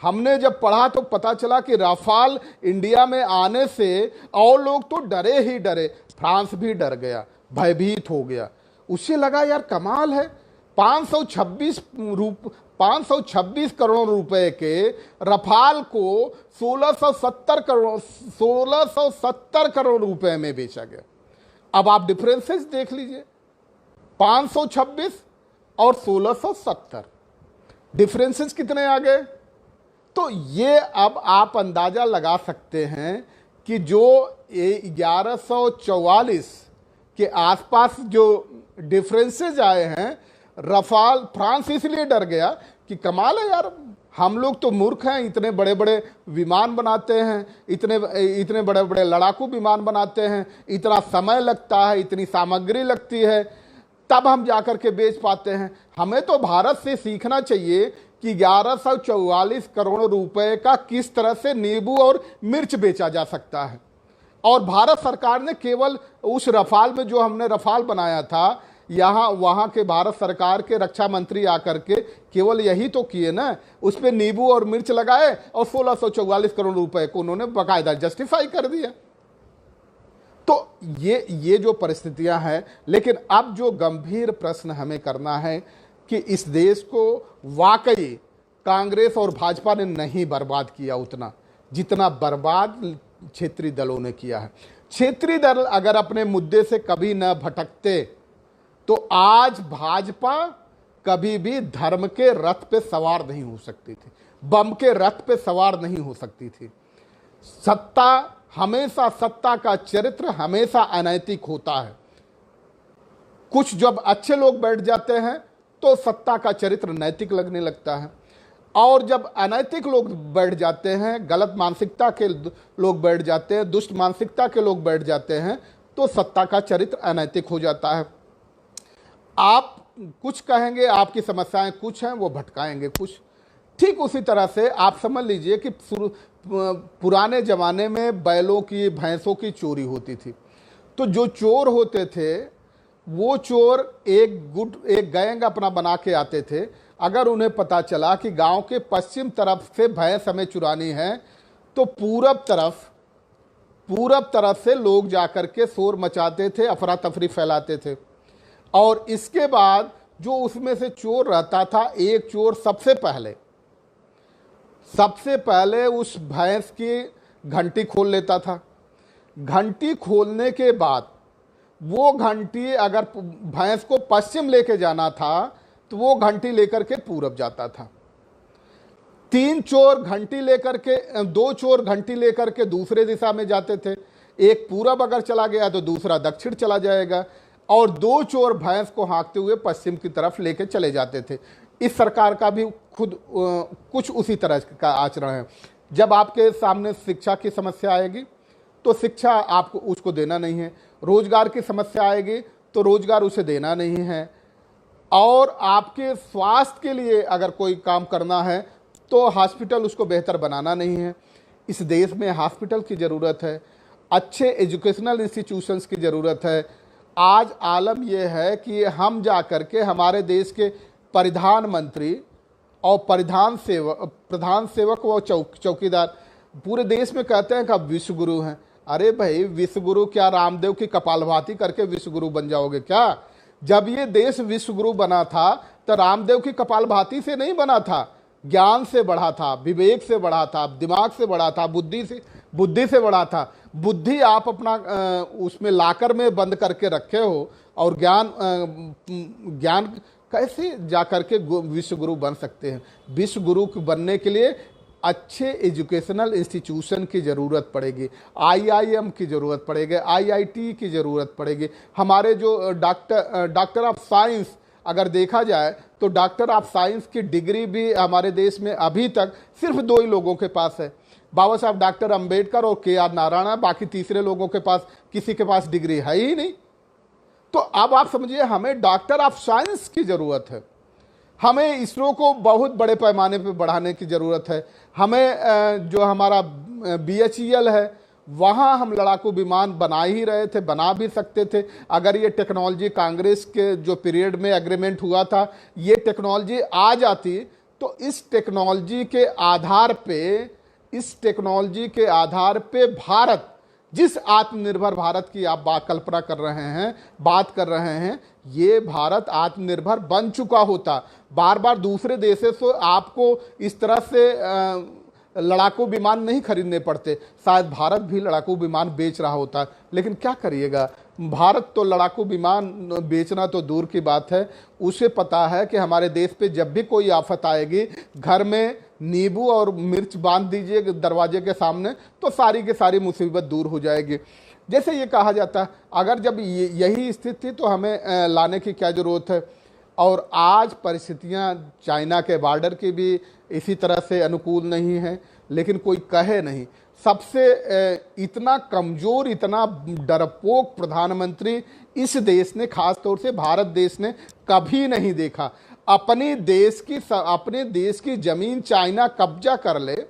हमने जब पढ़ा तो पता चला कि राफेल इंडिया में आने से और लोग तो डरे ही डरे, फ्रांस भी डर गया, भयभीत हो गया। उसे लगा यार कमाल है, 526 करोड़ रुपए के राफेल को 1670 करोड़ रुपए में बेचा गया। अब आप डिफरेंसेस देख लीजिए, 526 और 1670, डिफरेंसेस कितने आ गए। तो ये अब आप अंदाजा लगा सकते हैं कि जो 1144 के आसपास जो डिफरेंसेस आए हैं, राफेल फ्रांस इसलिए डर गया कि कमाल है यार, हम लोग तो मूर्ख हैं, इतने बड़े बड़े विमान बनाते हैं, इतने बड़े बड़े लड़ाकू विमान बनाते हैं, इतना समय लगता है, इतनी सामग्री लगती है, तब हम जाकर के बेच पाते हैं। हमें तो भारत से सीखना चाहिए कि 1144 करोड़ रुपए का किस तरह से नींबू और मिर्च बेचा जा सकता है। और भारत सरकार ने केवल उस राफेल में, जो हमने राफेल बनाया था, वहां के भारत सरकार के रक्षा मंत्री आकर के केवल यही तो किए ना, उस पर नींबू और मिर्च लगाए और 1644 करोड़ रुपए को उन्होंने बाकायदा जस्टिफाई कर दिया। तो ये जो परिस्थितियां हैं, लेकिन अब जो गंभीर प्रश्न हमें करना है कि इस देश को वाकई कांग्रेस और भाजपा ने नहीं बर्बाद किया उतना जितना बर्बाद क्षेत्रीय दलों ने किया है। क्षेत्रीय दल अगर अपने मुद्दे से कभी न भटकते तो आज भाजपा कभी भी धर्म के रथ पे सवार नहीं हो सकती थी, बम के रथ पे सवार नहीं हो सकती थी। सत्ता का चरित्र हमेशा अनैतिक होता है। कुछ जब अच्छे लोग बैठ जाते हैं तो सत्ता का चरित्र नैतिक लगने लगता है, और जब अनैतिक लोग बैठ जाते हैं, गलत मानसिकता के लोग बैठ जाते हैं, दुष्ट मानसिकता के लोग बैठ जाते हैं, तो सत्ता का चरित्र अनैतिक हो जाता है। आप कुछ कहेंगे, आपकी समस्याएं कुछ हैं, वो भटकाएंगे कुछ। ठीक उसी तरह से आप समझ लीजिए कि पुराने जमाने में बैलों की, भैंसों की चोरी होती थी, तो जो चोर होते थे वो चोर एक गैंग अपना बना के आते थे। अगर उन्हें पता चला कि गांव के पश्चिम तरफ से भैंस हमें चुरानी है, तो पूरब तरफ से लोग जाकर के शोर मचाते थे, अफरा तफरी फैलाते थे। और इसके बाद जो उसमें से चोर रहता था, एक चोर सबसे पहले उस भैंस की घंटी खोल लेता था। घंटी खोलने के बाद वो घंटी, अगर भैंस को पश्चिम लेके जाना था तो वो घंटी लेकर के पूरब जाता था। दो चोर घंटी लेकर के दूसरे दिशा में जाते थे। एक पूरब अगर चला गया तो दूसरा दक्षिण चला जाएगा, और दो चोर भैंस को हाँकते हुए पश्चिम की तरफ लेके चले जाते थे। इस सरकार का भी खुद कुछ उसी तरह का आचरण है। जब आपके सामने शिक्षा की समस्या आएगी तो शिक्षा आपको उसको देना नहीं है, रोजगार की समस्या आएगी तो रोजगार उसे देना नहीं है, और आपके स्वास्थ्य के लिए अगर कोई काम करना है तो हॉस्पिटल उसको बेहतर बनाना नहीं है। इस देश में हॉस्पिटल की ज़रूरत है, अच्छे एजुकेशनल इंस्टीट्यूशंस की ज़रूरत है। आज आलम यह है कि हम जा कर के हमारे देश के प्रधानमंत्री और प्रधान सेवक व चौकीदार पूरे देश में कहते हैं कि आप विश्व गुरु हैं। अरे भाई, विश्व गुरु क्या रामदेव की कपालभाति करके विश्व गुरु बन जाओगे क्या? जब ये देश विश्व गुरु बना था तो रामदेव की कपालभाति से नहीं बना था, ज्ञान से बढ़ा था, विवेक से बढ़ा था, दिमाग से बढ़ा था, बुद्धि से बढ़ा था। बुद्धि आप अपना उसमें लाकर में बंद करके रखे हो, और ज्ञान कैसे जाकर के विश्व गुरु बन सकते हैं? विश्व गुरु बनने के लिए अच्छे एजुकेशनल इंस्टीट्यूशन की ज़रूरत पड़ेगी, आईआईएम की ज़रूरत पड़ेगी, आईआईटी की ज़रूरत पड़ेगी। हमारे जो डॉक्टर ऑफ साइंस अगर देखा जाए तो डॉक्टर ऑफ साइंस की डिग्री भी हमारे देश में अभी तक सिर्फ 2 ही लोगों के पास है, बाबा साहब डॉक्टर अंबेडकर और के.आर. नारायण। बाकी तीसरे लोगों के पास किसी के पास डिग्री है ही नहीं। तो अब आप समझिए, हमें डॉक्टर ऑफ साइंस की ज़रूरत है, हमें इसरो को बहुत बड़े पैमाने पर बढ़ाने की ज़रूरत है। हमें जो हमारा BHEL है वहाँ हम लड़ाकू विमान बना ही रहे थे, बना भी सकते थे। अगर ये टेक्नोलॉजी कांग्रेस के जो पीरियड में एग्रीमेंट हुआ था, ये टेक्नोलॉजी आ जाती तो इस टेक्नोलॉजी के आधार पे भारत, जिस आत्मनिर्भर भारत की आप कल्पना कर रहे हैं, ये भारत आत्मनिर्भर बन चुका होता। बार बार दूसरे देशों से आपको इस तरह से लड़ाकू विमान नहीं खरीदने पड़ते, शायद भारत भी लड़ाकू विमान बेच रहा होता। लेकिन क्या करिएगा, भारत तो लड़ाकू विमान बेचना तो दूर की बात है, उसे पता है कि हमारे देश पे जब भी कोई आफत आएगी, घर में नींबू और मिर्च बांध दीजिए दरवाजे के सामने तो सारी की सारी मुसीबत दूर हो जाएगी। जैसे ये कहा जाता है, अगर जब यही स्थिति थी तो हमें लाने की क्या ज़रूरत है? और आज परिस्थितियां चाइना के बॉर्डर की भी इसी तरह से अनुकूल नहीं है, लेकिन कोई कहे नहीं। सबसे इतना कमज़ोर, इतना डरपोक प्रधानमंत्री इस देश ने, खास तौर से भारत देश ने कभी नहीं देखा। अपने देश की ज़मीन चाइना कब्जा कर ले,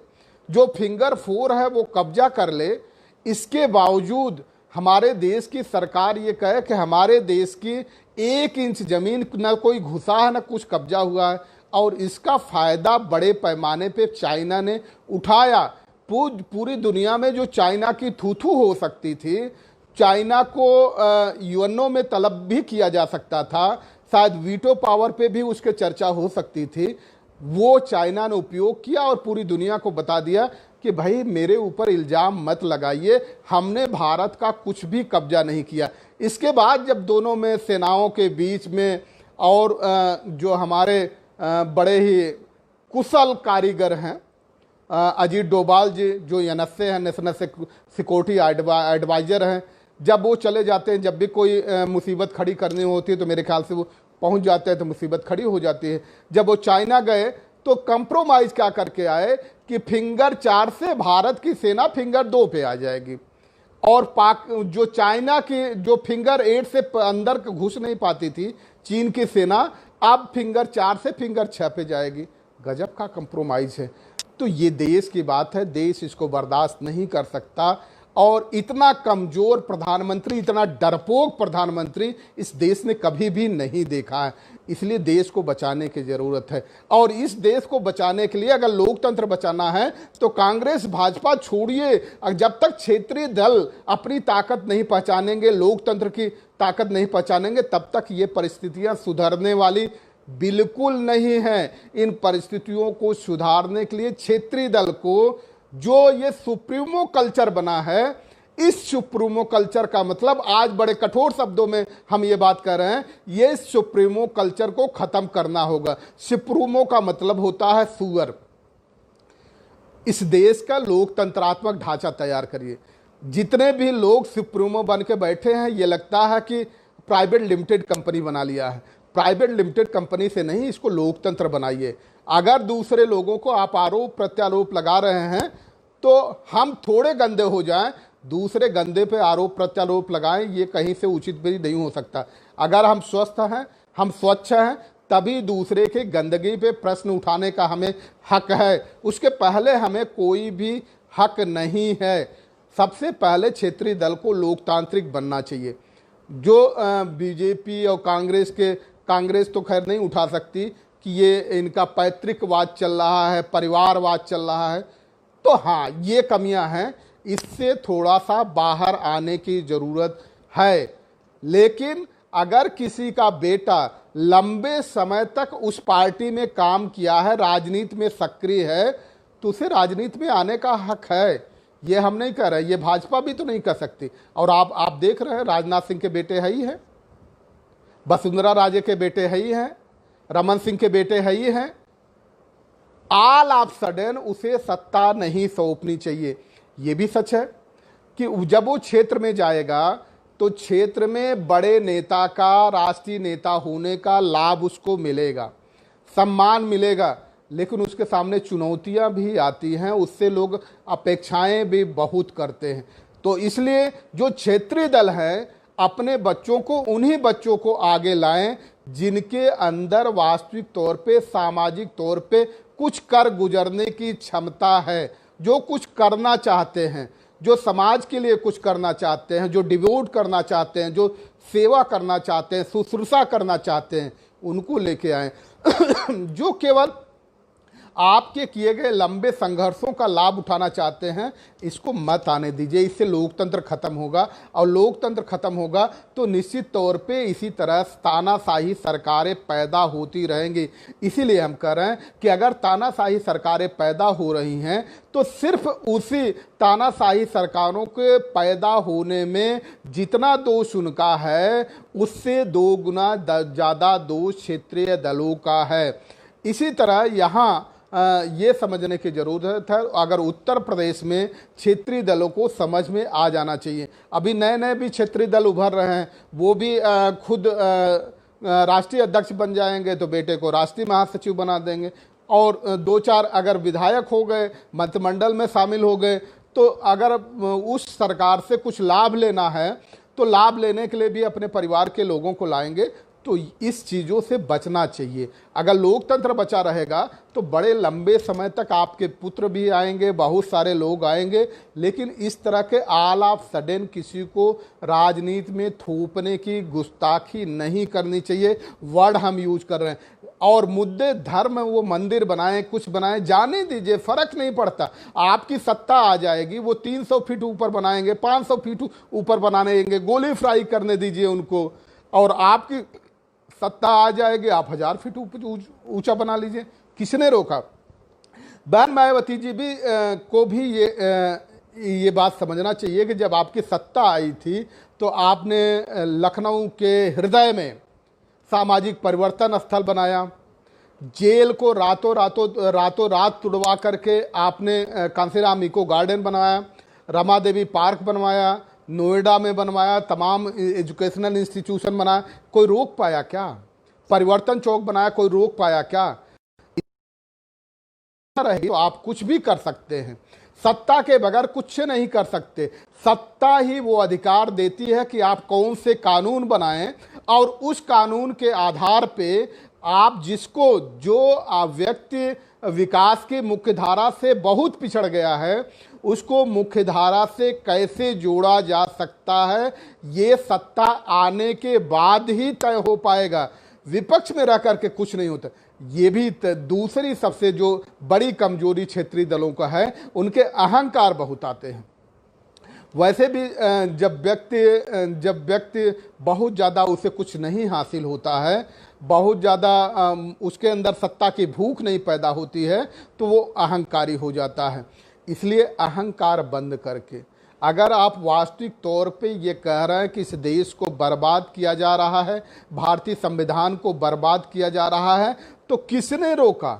जो फिंगर 4 है वो कब्जा कर ले, इसके बावजूद हमारे देश की सरकार ये कहे कि हमारे देश की 1 इंच ज़मीन न कोई घुसा है न कुछ कब्जा हुआ है, और इसका फ़ायदा बड़े पैमाने पे चाइना ने उठाया। पूरी दुनिया में जो चाइना की थू हो सकती थी, चाइना को यूएनओ में तलब भी किया जा सकता था, शायद वीटो पावर पे भी उसके चर्चा हो सकती थी, वो चाइना ने उपयोग किया और पूरी दुनिया को बता दिया कि भाई मेरे ऊपर इल्ज़ाम मत लगाइए, हमने भारत का कुछ भी कब्जा नहीं किया। इसके बाद जब दोनों में सेनाओं के बीच में, और जो हमारे बड़े ही कुशल कारीगर हैं अजीत डोभाल जी, जो NSA हैं, नेशनल सिक्योरिटी एडवाइज़र हैं, जब वो चले जाते हैं, जब भी कोई मुसीबत खड़ी करनी होती है तो मेरे ख्याल से वो पहुंच जाते हैं तो मुसीबत खड़ी हो जाती है। जब वो चाइना गए तो कंप्रोमाइज़ क्या करके आए कि फिंगर 4 से भारत की सेना फिंगर 2 पे आ जाएगी, और जो चाइना की जो फिंगर 8 से अंदर घुस नहीं पाती थी चीन की सेना, अब फिंगर 4 से फिंगर 6 पे जाएगी। गजब का कंप्रोमाइज़ है। तो ये देश की बात है, देश इसको बर्दाश्त नहीं कर सकता। और इतना कमजोर प्रधानमंत्री, इतना डरपोक प्रधानमंत्री इस देश ने कभी भी नहीं देखा है। इसलिए देश को बचाने की जरूरत है, और इस देश को बचाने के लिए अगर लोकतंत्र बचाना है तो कांग्रेस भाजपा छोड़िए, जब तक क्षेत्रीय दल अपनी ताकत नहीं पहचानेंगे, लोकतंत्र की ताकत नहीं पहचानेंगे, तब तक ये परिस्थितियां सुधरने वाली बिल्कुल नहीं है। इन परिस्थितियों को सुधारने के लिए क्षेत्रीय दल को, जो ये सुप्रीमो कल्चर बना है, इस सुप्रीमो कल्चर का मतलब, आज बड़े कठोर शब्दों में हम ये बात कर रहे हैं, ये सुप्रीमो कल्चर को खत्म करना होगा। सुप्रीमो का मतलब होता है सुअर। इस देश का लोकतंत्रात्मक ढांचा तैयार करिए। जितने भी लोग सुप्रीमो बन के बैठे हैं, ये लगता है कि प्राइवेट लिमिटेड कंपनी बना लिया है। प्राइवेट लिमिटेड कंपनी से नहीं, इसको लोकतंत्र बनाइए। अगर दूसरे लोगों को आप आरोप प्रत्यारोप लगा रहे हैं तो हम थोड़े गंदे हो जाएं, दूसरे गंदे पे आरोप प्रत्यारोप लगाएं, ये कहीं से उचित भी नहीं हो सकता। अगर हम स्वस्थ हैं, हम स्वच्छ हैं, तभी दूसरे के गंदगी पे प्रश्न उठाने का हमें हक है। उसके पहले हमें कोई भी हक नहीं है। सबसे पहले क्षेत्रीय दल को लोकतांत्रिक बनना चाहिए। जो बीजेपी और कांग्रेस तो खैर नहीं उठा सकती कि ये इनका पैतृकवाद चल रहा है, परिवारवाद चल रहा है, तो हाँ, ये कमियां हैं, इससे थोड़ा सा बाहर आने की ज़रूरत है। लेकिन अगर किसी का बेटा लंबे समय तक उस पार्टी में काम किया है, राजनीति में सक्रिय है, तो उसे राजनीति में आने का हक है। ये हम नहीं कह रहे, ये भाजपा भी तो नहीं कर सकती। और आप देख रहे हैं, राजनाथ सिंह के बेटे है ही हैं, वसुंधरा राजे के बेटे है ही हैं, रमन सिंह के बेटे है ही हैं। ऑल ऑफ सडन उसे सत्ता नहीं सौंपनी चाहिए। ये भी सच है कि जब वो क्षेत्र में जाएगा तो क्षेत्र में बड़े नेता का, राष्ट्रीय नेता होने का लाभ उसको मिलेगा, सम्मान मिलेगा, लेकिन उसके सामने चुनौतियां भी आती हैं, उससे लोग अपेक्षाएं भी बहुत करते हैं। तो इसलिए जो क्षेत्रीय दल है, अपने बच्चों को, उन्हीं बच्चों को आगे लाएं जिनके अंदर वास्तविक तौर पे, सामाजिक तौर पे कुछ कर गुजरने की क्षमता है, जो कुछ करना चाहते हैं, जो समाज के लिए कुछ करना चाहते हैं, जो डिवोट करना चाहते हैं, जो सेवा करना चाहते हैं, शुश्रूषा करना चाहते हैं, उनको लेके आएं। जो केवल आपके किए गए लंबे संघर्षों का लाभ उठाना चाहते हैं, इसको मत आने दीजिए। इससे लोकतंत्र खत्म होगा, और लोकतंत्र खत्म होगा तो निश्चित तौर पे इसी तरह तानाशाही सरकारें पैदा होती रहेंगी। इसीलिए हम कह रहे हैं कि अगर तानाशाही सरकारें पैदा हो रही हैं तो सिर्फ उसी तानाशाही सरकारों के पैदा होने में जितना दोष उनका है, उससे 2 गुना ज़्यादा दोष क्षेत्रीय दलों का है। इसी तरह यहाँ ये समझने की ज़रूरत है, अगर उत्तर प्रदेश में क्षेत्रीय दलों को समझ में आ जाना चाहिए। अभी नए नए भी क्षेत्रीय दल उभर रहे हैं, वो भी खुद राष्ट्रीय अध्यक्ष बन जाएंगे तो बेटे को राष्ट्रीय महासचिव बना देंगे, और 2-4 अगर विधायक हो गए, मंत्रिमंडल में शामिल हो गए, तो अगर उस सरकार से कुछ लाभ लेना है तो लाभ लेने के लिए भी अपने परिवार के लोगों को लाएंगे। तो इस चीज़ों से बचना चाहिए। अगर लोकतंत्र बचा रहेगा तो बड़े लंबे समय तक आपके पुत्र भी आएंगे, बहुत सारे लोग आएंगे, लेकिन इस तरह के ऑल ऑफ सडन किसी को राजनीति में थोपने की गुस्ताखी नहीं करनी चाहिए। वर्ड हम यूज कर रहे हैं, और मुद्दे धर्म, वो मंदिर बनाएं, कुछ बनाएं, जाने दीजिए, फर्क नहीं पड़ता। आपकी सत्ता आ जाएगी, वो 300 फीट ऊपर बनाएंगे, 500 फीट ऊपर बनाने देंगे, गोली फ्राई करने दीजिए उनको, और आपकी सत्ता आ जाएगी, आप 1000 फीट ऊंचा बना लीजिए, किसने रोका। बहन मायावती जी भी को भी ये बात समझना चाहिए कि जब आपकी सत्ता आई थी तो आपने लखनऊ के हृदय में सामाजिक परिवर्तन स्थल बनाया, जेल को रातों रात तुड़वा करके आपने कांसीराम इको गार्डन बनवाया, रमा देवी पार्क बनवाया, नोएडा में बनवाया, तमाम एजुकेशनल इंस्टीट्यूशन बनाया। कोई रोक पाया क्या? परिवर्तन चौक बनाया, कोई रोक पाया क्या? रही तो आप कुछ भी कर सकते हैं, सत्ता के बगैर कुछ नहीं कर सकते। सत्ता ही वो अधिकार देती है कि आप कौन से कानून बनाएं, और उस कानून के आधार पे आप जिसको, जो व्यक्ति विकास की मुख्यधारा से बहुत पिछड़ गया है, उसको मुख्यधारा से कैसे जोड़ा जा सकता है, ये सत्ता आने के बाद ही तय हो पाएगा। विपक्ष में रह करके कुछ नहीं होता। ये भी दूसरी सबसे जो बड़ी कमजोरी क्षेत्रीय दलों का है, उनके अहंकार बहुत आते हैं। वैसे भी जब व्यक्ति बहुत ज़्यादा उसे कुछ नहीं हासिल होता है, बहुत ज़्यादा उसके अंदर सत्ता की भूख नहीं पैदा होती है, तो वो अहंकारी हो जाता है। इसलिए अहंकार बंद करके अगर आप वास्तविक तौर पे ये कह रहे हैं कि इस देश को बर्बाद किया जा रहा है, भारतीय संविधान को बर्बाद किया जा रहा है, तो किसने रोका?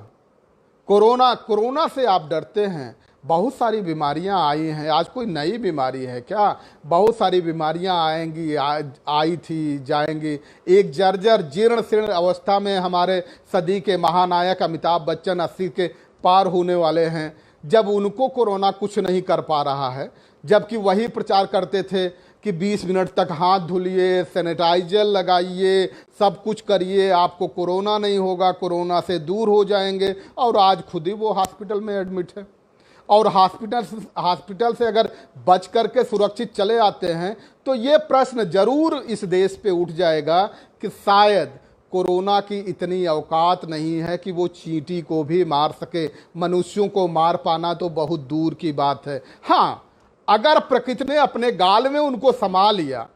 कोरोना से आप डरते हैं। बहुत सारी बीमारियां आई हैं, आज कोई नई बीमारी है क्या? बहुत सारी बीमारियां आएंगी, आई थी, जाएंगी। एक जर्जर जीर्ण शीर्ण अवस्था में हमारे सदी के महानायक अमिताभ बच्चन 80 के पार होने वाले हैं, जब उनको कोरोना कुछ नहीं कर पा रहा है, जबकि वही प्रचार करते थे कि 20 मिनट तक हाथ धुलिए, सैनिटाइजर लगाइए, सब कुछ करिए, आपको कोरोना नहीं होगा, कोरोना से दूर हो जाएंगे। और आज खुद ही वो हॉस्पिटल में एडमिट है। और हॉस्पिटल से अगर बच करके सुरक्षित चले आते हैं, तो ये प्रश्न जरूर इस देश पे उठ जाएगा कि शायद कोरोना की इतनी औकात नहीं है कि वो चींटी को भी मार सके। मनुष्यों को मार पाना तो बहुत दूर की बात है। हाँ, अगर प्रकृति ने अपने गाल में उनको समा लिया,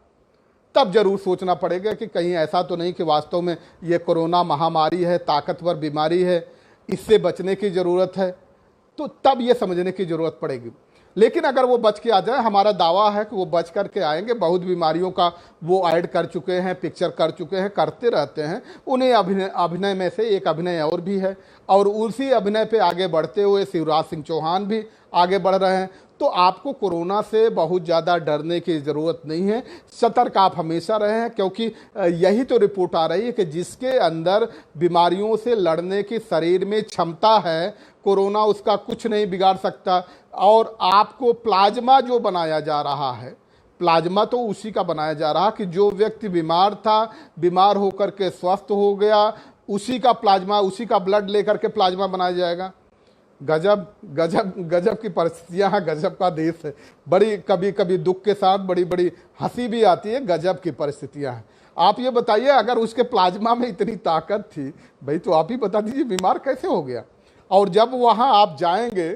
तब जरूर सोचना पड़ेगा कि कहीं ऐसा तो नहीं कि वास्तव में ये कोरोना महामारी है, ताकतवर बीमारी है, इससे बचने की ज़रूरत है। तो तब ये समझने की ज़रूरत पड़ेगी। लेकिन अगर वो बच के आ जाए, हमारा दावा है कि वो बच करके आएंगे। बहुत बीमारियों का वो ऐड कर चुके हैं, पिक्चर कर चुके हैं, करते रहते हैं। उन्हें अभिनय में से एक अभिनय और भी है, और उसी अभिनय पे आगे बढ़ते हुए शिवराज सिंह चौहान भी आगे बढ़ रहे हैं। तो आपको कोरोना से बहुत ज़्यादा डरने की ज़रूरत नहीं है। सतर्क आप हमेशा रहे हैं, क्योंकि यही तो रिपोर्ट आ रही है कि जिसके अंदर बीमारियों से लड़ने की शरीर में क्षमता है, कोरोना उसका कुछ नहीं बिगाड़ सकता। और आपको प्लाज्मा जो बनाया जा रहा है, प्लाज्मा तो उसी का बनाया जा रहा कि जो व्यक्ति बीमार था, बीमार होकर के स्वस्थ हो गया, उसी का प्लाज्मा, उसी का ब्लड लेकर के प्लाज्मा बनाया जाएगा। गजब गजब गजब की परिस्थितियां हैं, गजब का देश है। बड़ी कभी कभी दुख के साथ बड़ी बड़ी हंसी भी आती है। गजब की परिस्थितियां हैं। आप ये बताइए, अगर उसके प्लाज्मा में इतनी ताकत थी भाई, तो आप ही बता दीजिए बीमार कैसे हो गया। और जब वहाँ आप जाएंगे,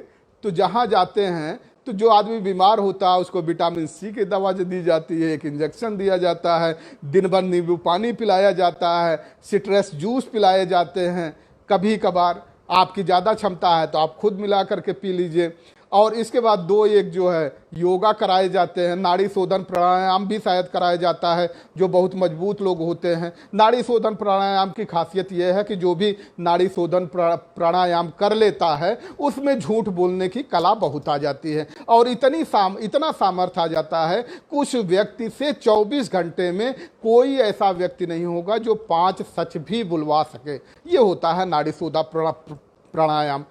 तो जहाँ जाते हैं, तो जो आदमी बीमार होता है उसको विटामिन सी की दवा दी जाती है, एक इंजेक्शन दिया जाता है, दिन भर नींबू पानी पिलाया जाता है, सिट्रस जूस पिलाए जाते हैं। कभी कभार आपकी ज़्यादा क्षमता है तो आप खुद मिला करके पी लीजिए। और इसके बाद 2-1 जो है योगा कराए जाते हैं, नाड़ी शोधन प्राणायाम भी शायद कराया जाता है, जो बहुत मजबूत लोग होते हैं। नाड़ी शोधन प्राणायाम की खासियत यह है कि जो भी नाड़ी शोधन प्राणायाम कर लेता है, उसमें झूठ बोलने की कला बहुत आ जाती है। और इतना सामर्थ्य आ जाता है, कुछ व्यक्ति से 24 घंटे में कोई ऐसा व्यक्ति नहीं होगा जो 5 सच भी बुलवा सके। ये होता है नाड़ी शोधन प्राणायाम।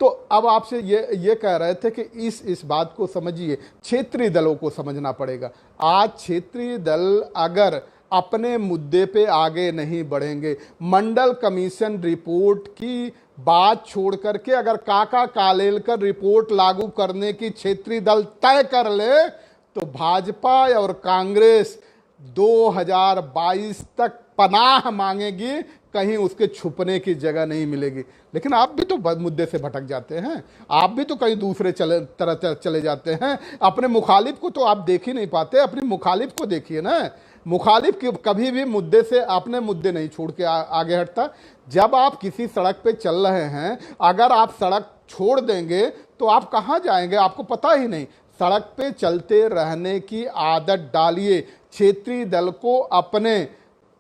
तो अब आपसे ये कह रहे थे कि इस बात को समझिए, क्षेत्रीय दलों को समझना पड़ेगा। आज क्षेत्रीय दल अगर अपने मुद्दे पे आगे नहीं बढ़ेंगे, मंडल कमीशन रिपोर्ट की बात छोड़ करके अगर काका कालेलकर रिपोर्ट लागू करने की क्षेत्रीय दल तय कर ले, तो भाजपा और कांग्रेस 2022 तक पनाह मांगेगी, कहीं उसके छुपने की जगह नहीं मिलेगी। लेकिन आप भी तो मुद्दे से भटक जाते हैं, आप भी तो कहीं दूसरे तरह चले जाते हैं। अपने मुखालिफ को तो आप देख ही नहीं पाते, अपने मुखालिफ को देखिए ना। मुखालिफ कभी भी मुद्दे से अपने मुद्दे नहीं छोड़ के आगे हटता। जब आप किसी सड़क पे चल रहे हैं, अगर आप सड़क छोड़ देंगे तो आप कहाँ जाएंगे, आपको पता ही नहीं। सड़क पे चलते रहने की आदत डालिए। क्षेत्रीय दल को अपने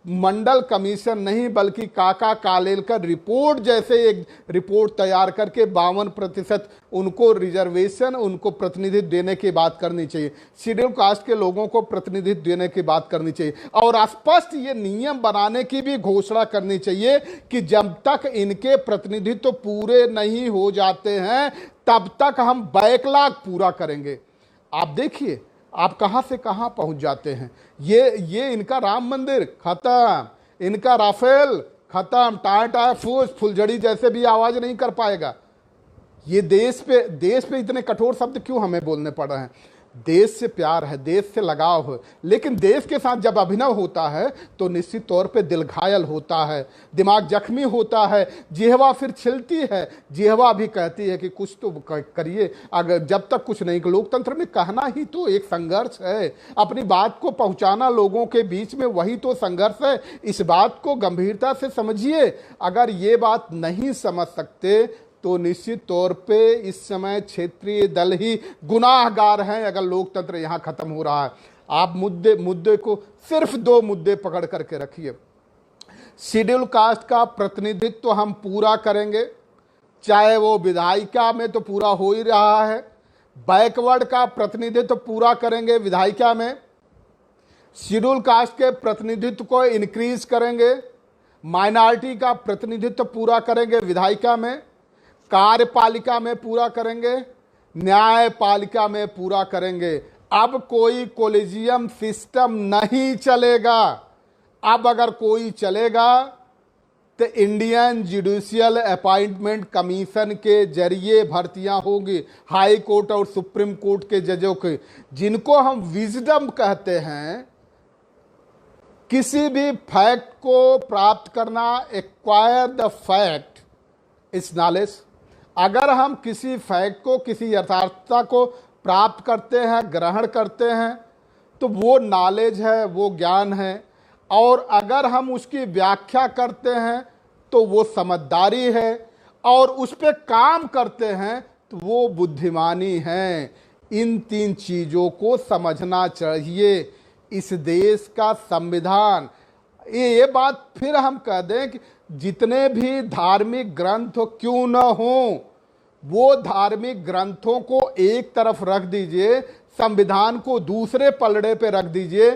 मंडल कमीशन नहीं बल्कि काका कालेलकर रिपोर्ट जैसे एक रिपोर्ट तैयार करके 52% उनको रिजर्वेशन, उनको प्रतिनिधित्व देने की बात करनी चाहिए। शेड्यूल कास्ट के लोगों को प्रतिनिधित्व देने की बात करनी चाहिए। और स्पष्ट ये नियम बनाने की भी घोषणा करनी चाहिए कि जब तक इनके प्रतिनिधित्व पूरे नहीं हो जाते हैं, तब तक हम बैकलॉग पूरा करेंगे। आप देखिए आप कहां से कहां पहुंच जाते हैं। ये इनका राम मंदिर खत्म, इनका राफेल खत्म, टाटा फूस फुलझड़ी जैसे भी आवाज नहीं कर पाएगा। ये देश पे इतने कठोर शब्द क्यों हमें बोलने पड़ रहे हैं? देश से प्यार है, देश से लगाव है, लेकिन देश के साथ जब अभिनव होता है तो निश्चित तौर पे दिल घायल होता है, दिमाग जख्मी होता है, जिह्वा फिर छिलती है, जिह्वा भी कहती है कि कुछ तो करिए। अगर जब तक कुछ नहीं, लोकतंत्र में कहना ही तो एक संघर्ष है, अपनी बात को पहुंचाना लोगों के बीच में, वही तो संघर्ष है। इस बात को गंभीरता से समझिए। अगर ये बात नहीं समझ सकते तो निश्चित तौर पे इस समय क्षेत्रीय दल ही गुनाहगार हैं अगर लोकतंत्र यहां खत्म हो रहा है। आप मुद्दे को सिर्फ 2 मुद्दे पकड़ करके रखिए। शेड्यूल कास्ट का प्रतिनिधित्व हम पूरा करेंगे, चाहे वो विधायिका में तो पूरा हो ही रहा है, बैकवर्ड का प्रतिनिधित्व पूरा करेंगे विधायिका में, शेड्यूल कास्ट के प्रतिनिधित्व को इंक्रीज करेंगे, माइनॉरिटी का प्रतिनिधित्व पूरा करेंगे विधायिका में, कार्यपालिका में पूरा करेंगे, न्यायपालिका में पूरा करेंगे। अब कोई कोलेजियम सिस्टम नहीं चलेगा। अब अगर कोई चलेगा तो इंडियन जुडिशियल अपॉइंटमेंट कमीशन के जरिए भर्तियां होगी, हाई कोर्ट और सुप्रीम कोर्ट के जजों के, जिनको हम विजडम कहते हैं। किसी भी फैक्ट को प्राप्त करना, acquire the fact is knowledge. अगर हम किसी फैक्ट को, किसी यथार्थता को प्राप्त करते हैं, ग्रहण करते हैं, तो वो नॉलेज है, वो ज्ञान है। और अगर हम उसकी व्याख्या करते हैं तो वो समझदारी है, और उस पर काम करते हैं तो वो बुद्धिमानी है। इन 3 चीज़ों को समझना चाहिए। इस देश का संविधान, ये बात फिर हम कह दें कि जितने भी धार्मिक ग्रंथ क्यों न हो, वो धार्मिक ग्रंथों को एक तरफ रख दीजिए, संविधान को दूसरे पलड़े पे रख दीजिए,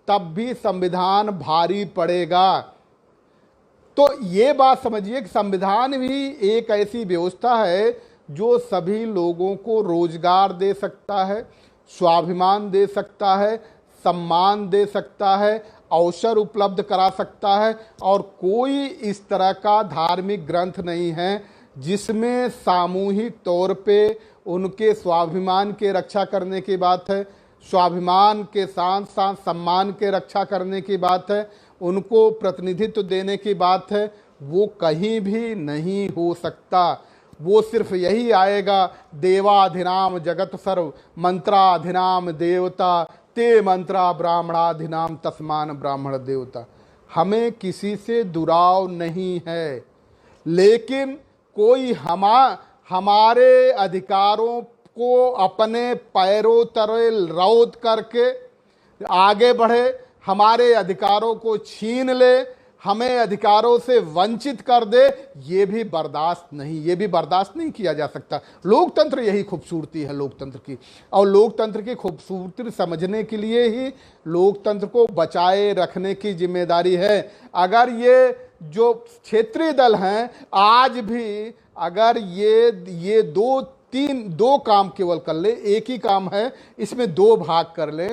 तब भी संविधान भारी पड़ेगा। तो ये बात समझिए कि संविधान भी एक ऐसी व्यवस्था है जो सभी लोगों को रोजगार दे सकता है, स्वाभिमान दे सकता है, सम्मान दे सकता है, अवसर उपलब्ध करा सकता है। और कोई इस तरह का धार्मिक ग्रंथ नहीं है जिसमें सामूहिक तौर पे उनके स्वाभिमान के रक्षा करने की बात है, स्वाभिमान के साथ साथ सम्मान के रक्षा करने की बात है, उनको प्रतिनिधित्व देने की बात है। वो कहीं भी नहीं हो सकता। वो सिर्फ यही आएगा, देवाधिनाम जगत सर्व मंत्राधिनाम देवता, ते मंत्रा ब्राह्मणाधिनाम तस्मान ब्राह्मण देवता। हमें किसी से दुराव नहीं है, लेकिन कोई हमारे अधिकारों को अपने पैरों तले रौंद करके आगे बढ़े, हमारे अधिकारों को छीन ले, हमें अधिकारों से वंचित कर दे, ये भी बर्दाश्त नहीं किया जा सकता। लोकतंत्र यही खूबसूरती है लोकतंत्र की, और लोकतंत्र की खूबसूरती समझने के लिए ही लोकतंत्र को बचाए रखने की जिम्मेदारी है। अगर ये जो क्षेत्रीय दल हैं आज भी अगर ये दो काम केवल कर ले, एक ही काम है, इसमें 2 भाग कर ले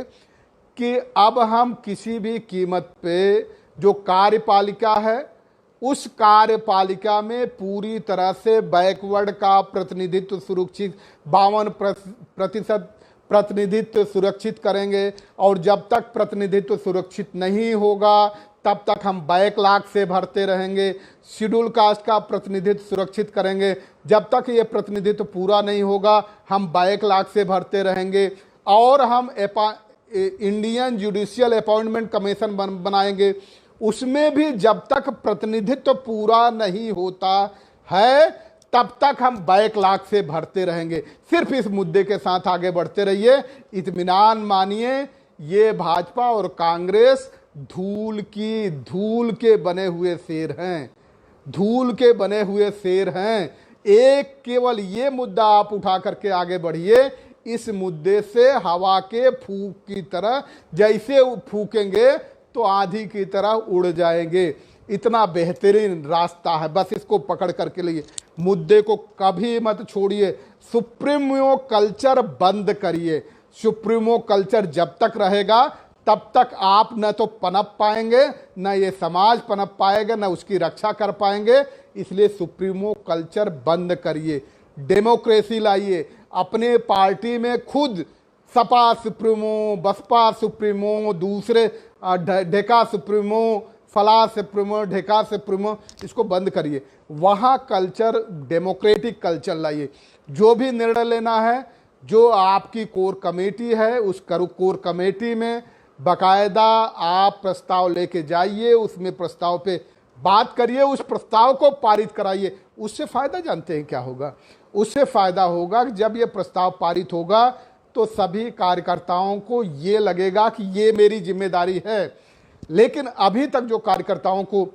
कि अब हम किसी भी कीमत पे जो कार्यपालिका है उस कार्यपालिका में पूरी तरह से बैकवर्ड का प्रतिनिधित्व सुरक्षित, 52% प्रतिनिधित्व सुरक्षित करेंगे। और जब तक प्रतिनिधित्व सुरक्षित नहीं होगा तब तक हम बैकलॉग से भरते रहेंगे। शेड्यूल कास्ट का प्रतिनिधित्व सुरक्षित करेंगे, जब तक ये प्रतिनिधित्व पूरा नहीं होगा हम बैकलॉग से भरते रहेंगे। और हम इंडियन जुडिशियल अपॉइंटमेंट कमीशन बनाएंगे, उसमें भी जब तक प्रतिनिधित्व पूरा नहीं होता है तब तक हम बैकलॉग से भरते रहेंगे। सिर्फ इस मुद्दे के साथ आगे बढ़ते रहिए, इत्मीनान मानिए। ये भाजपा और कांग्रेस धूल के बने हुए शेर हैं, धूल के बने हुए शेर हैं। एक केवल ये मुद्दा आप उठा करके आगे बढ़िए, इस मुद्दे से हवा के फूंक की तरह जैसे फूकेंगे तो आंधी की तरह उड़ जाएंगे। इतना बेहतरीन रास्ता है, बस इसको पकड़ करके लिए, मुद्दे को कभी मत छोड़िए। सुप्रीमो कल्चर बंद करिए। सुप्रीमो कल्चर जब तक रहेगा तब तक आप न तो पनप पाएंगे, न ये समाज पनप पाएगा, न उसकी रक्षा कर पाएंगे। इसलिए सुप्रीमो कल्चर बंद करिए। डेमोक्रेसी लाइए, अपने पार्टी में खुद सपा सुप्रीमो, बसपा सुप्रीमो, दूसरे ढेका सुप्रीमो, फला सुप्रीमो, ढेका सुप्रीमो, इसको बंद करिए। वहाँ कल्चर, डेमोक्रेटिक कल्चर लाइए। जो भी निर्णय लेना है, जो आपकी कोर कमेटी है, उस कोर कमेटी में बाकायदा आप प्रस्ताव लेके जाइए, उसमें प्रस्ताव पे बात करिए, उस प्रस्ताव को पारित कराइए। उससे फायदा जानते हैं क्या होगा? उससे फायदा होगा कि जब ये प्रस्ताव पारित होगा तो सभी कार्यकर्ताओं को ये लगेगा कि ये मेरी जिम्मेदारी है। लेकिन अभी तक जो कार्यकर्ताओं को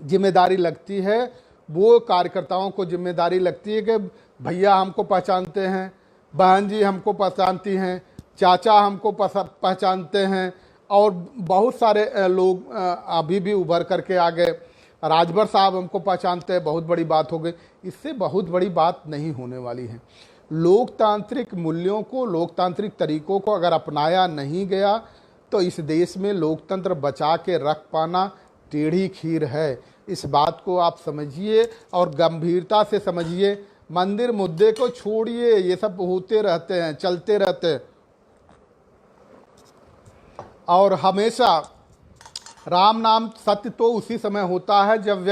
जिम्मेदारी लगती है, वो कार्यकर्ताओं को जिम्मेदारी लगती है कि भैया हमको पहचानते हैं, बहन जी हमको पहचानती हैं, चाचा हमको पहचानते हैं, और बहुत सारे लोग अभी भी उभर करके आ गए। राजभर साहब हमको पहचानते हैं, बहुत बड़ी बात हो गई। इससे बहुत बड़ी बात नहीं होने वाली है। लोकतांत्रिक मूल्यों को, लोकतांत्रिक तरीकों को अगर अपनाया नहीं गया तो इस देश में लोकतंत्र बचा के रख पाना टेढ़ी खीर है। इस बात को आप समझिए और गंभीरता से समझिए। मंदिर मुद्दे को छोड़िए, ये सब होते रहते हैं, चलते रहते हैं। और हमेशा राम नाम सत्य तो उसी समय होता है जब